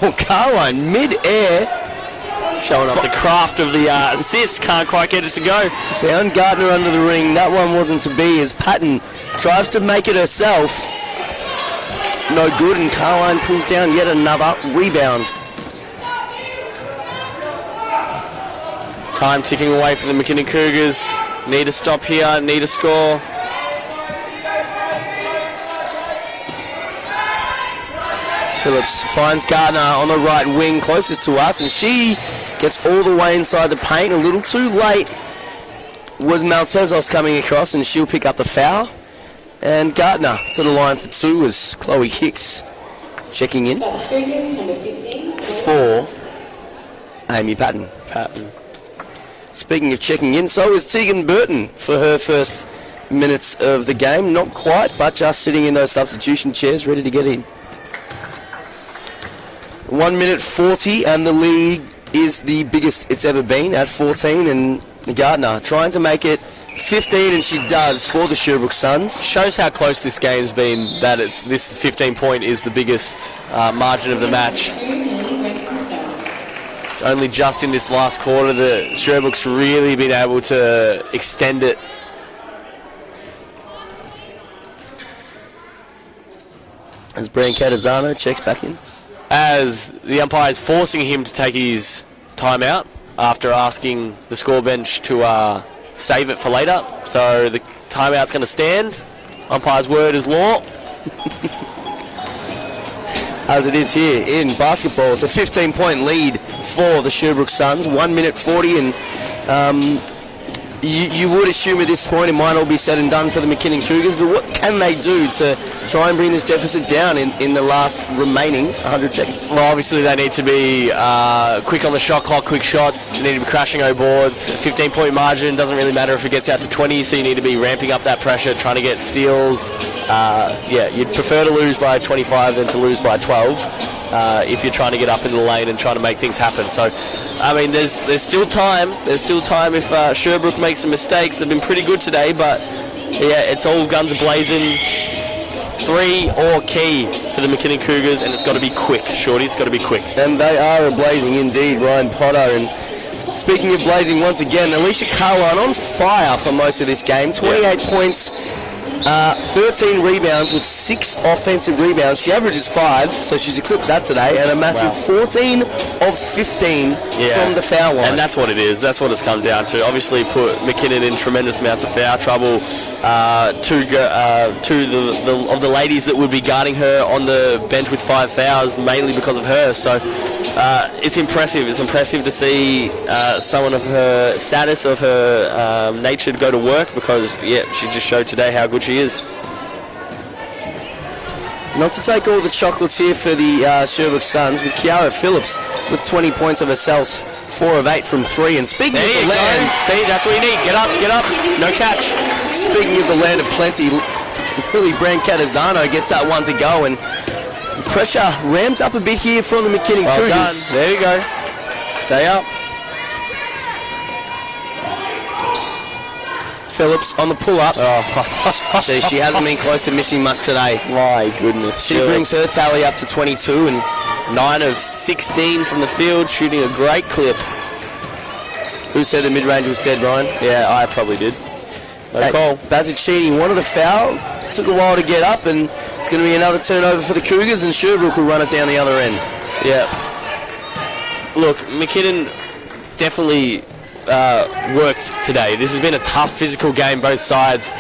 Oh, Carline, mid-air. Showing off the craft of the assist. Can't quite get it to go. Found Gardner under the ring. That one wasn't to be as Patton tries to make it herself. No good, and Carline pulls down yet another rebound. Time ticking away for the McKinnon Cougars. Need to stop here, need to score. Phillips finds Gardner on the right wing closest to us, and she gets all the way inside the paint. A little too late was Maltezos coming across, and she'll pick up the foul. And Gardner to the line for 2 as Chloe Hicks checking in for Amy Patton. Speaking of checking in, so is Tegan Burton for her first minutes of the game. Not quite, but just sitting in those substitution chairs, ready to get in. 1 minute 40, and the lead is the biggest it's ever been at 14, and Gardner trying to make it 15, and she does for the Sherbrooke Suns. Shows how close this game's been, that this 15-point is the biggest margin of the match. It's only just in this last quarter that Sherbrooke's really been able to extend it. As Brian Catazano checks back in. As the umpire is forcing him to take his timeout after asking the score bench to save it for later. So the timeout's going to stand. Umpire's word is law. As it is here in basketball, it's a 15-point lead for the Sherbrooke Suns. 1 minute 40, and you would assume at this point it might all be said and done for the McKinnon Cougars, but what can they do to try and bring this deficit down in the last remaining 100 seconds? Well, obviously they need to be quick on the shot clock, quick shots. They need to be crashing over boards. 15-point margin, doesn't really matter if it gets out to 20, so you need to be ramping up that pressure, trying to get steals. Yeah, you'd prefer to lose by 25 than to lose by 12. If you're trying to get up in the lane and trying to make things happen. So, I mean, there's still time. There's still time if Sherbrooke makes some mistakes. They've been pretty good today, but yeah, it's all guns a-blazing. 3 or key for the McKinnon Cougars, and it's got to be quick, Shorty. It's got to be quick. And they are a-blazing indeed, Ryan Potter. And speaking of blazing once again, Alicia Carline on fire for most of this game. 28 points. 13 rebounds with 6 offensive rebounds. She averages 5, so she's eclipsed that today, and a massive 14 of 15 from the foul line. And that's what it is. That's what it's come down to. Obviously put McKinnon in tremendous amounts of foul trouble. Two of the ladies that would be guarding her on the bench with 5 fouls, mainly because of her. So it's impressive. It's impressive to see someone of her status, of her nature, go to work, because, yeah, she just showed today how good she is. Not to take all the chocolates here for the Sherbrooke Suns, with Kiara Phillips with 20 points of herself, 4 of 8 from 3. And speaking of the land, see, that's what you need. Get up, no catch. Speaking of the land of plenty, Lily Brandt-Catazano gets that one to go, and pressure ramps up a bit here from the McKinnon Well Cougars. done. There you go. Stay up. Phillips on the pull-up. So she hasn't been close to missing much today. My goodness. She brings her tally up to 22, and 9 of 16 from the field, shooting a great clip. who said the mid-range was dead, Ryan? Yeah, I probably did. No call. Bazzacchini wanted a foul. Took a while to get up, and it's going to be another turnover for the Cougars, and Sherbrooke will run it down the other end. Yeah. Look, McKinnon definitely worked today. This has been a tough physical game, both sides.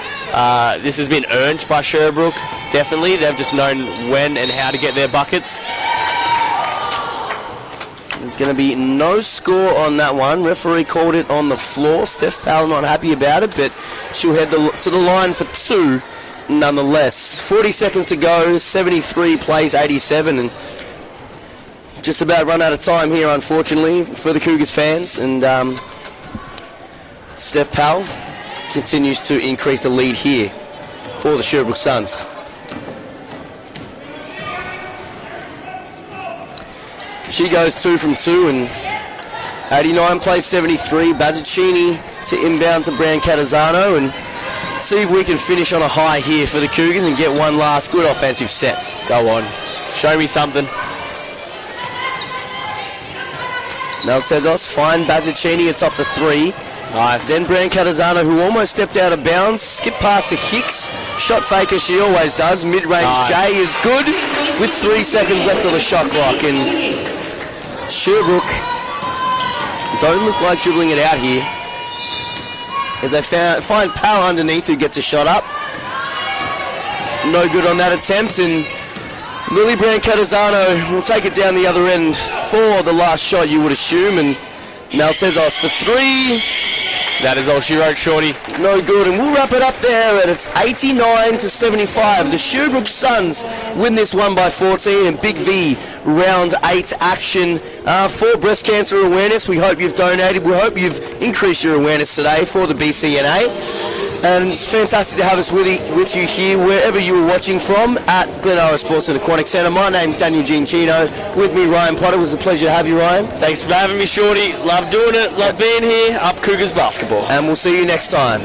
This has been earned by Sherbrooke, definitely. They've just known when and how to get their buckets. There's going to be no score on that one. Referee called it on the floor. Steph Powell not happy about it, but she'll head to the line for 2 nonetheless. 40 seconds to go, 73 plays 87, and just about run out of time here, unfortunately, for the Cougars fans. And Steph Powell continues to increase the lead here for the Sherbrooke Suns. She goes 2 from 2, and 89 plays 73. Bazzacchini to inbound to Brown Catazano, and see if we can finish on a high here for the Cougars and get one last good offensive set. Go on. Show me something. Maltezos find Bazzacchini atop the 3. Nice. Then Brown Catazano, who almost stepped out of bounds, skip past to Hicks. Shot fake as she always does. Mid-range Nice. J is good with 3 seconds left of the shot clock. And Sherbrooke don't look like dribbling it out here, as they find Powell underneath, who gets a shot up. No good on that attempt, and Lily Brown Catazano will take it down the other end for the last shot, you would assume, and Maltezos for 3. That is all she wrote, Shorty. No good, and we'll wrap it up there, and it's 89-75. The Sherbrooke Suns win this one by 14, and Big V round 8 action for breast cancer awareness. We hope you've donated. We hope you've increased your awareness today for the BCNA. And it's fantastic to have us with you here, wherever you were watching from, at Glenara Sports and Aquatic Centre. My name's Daniel Giancino. With me, Ryan Potter. It was a pleasure to have you, Ryan. Thanks for having me, Shorty. Love doing it. Love being here. Up Cougars basketball. And we'll see you next time.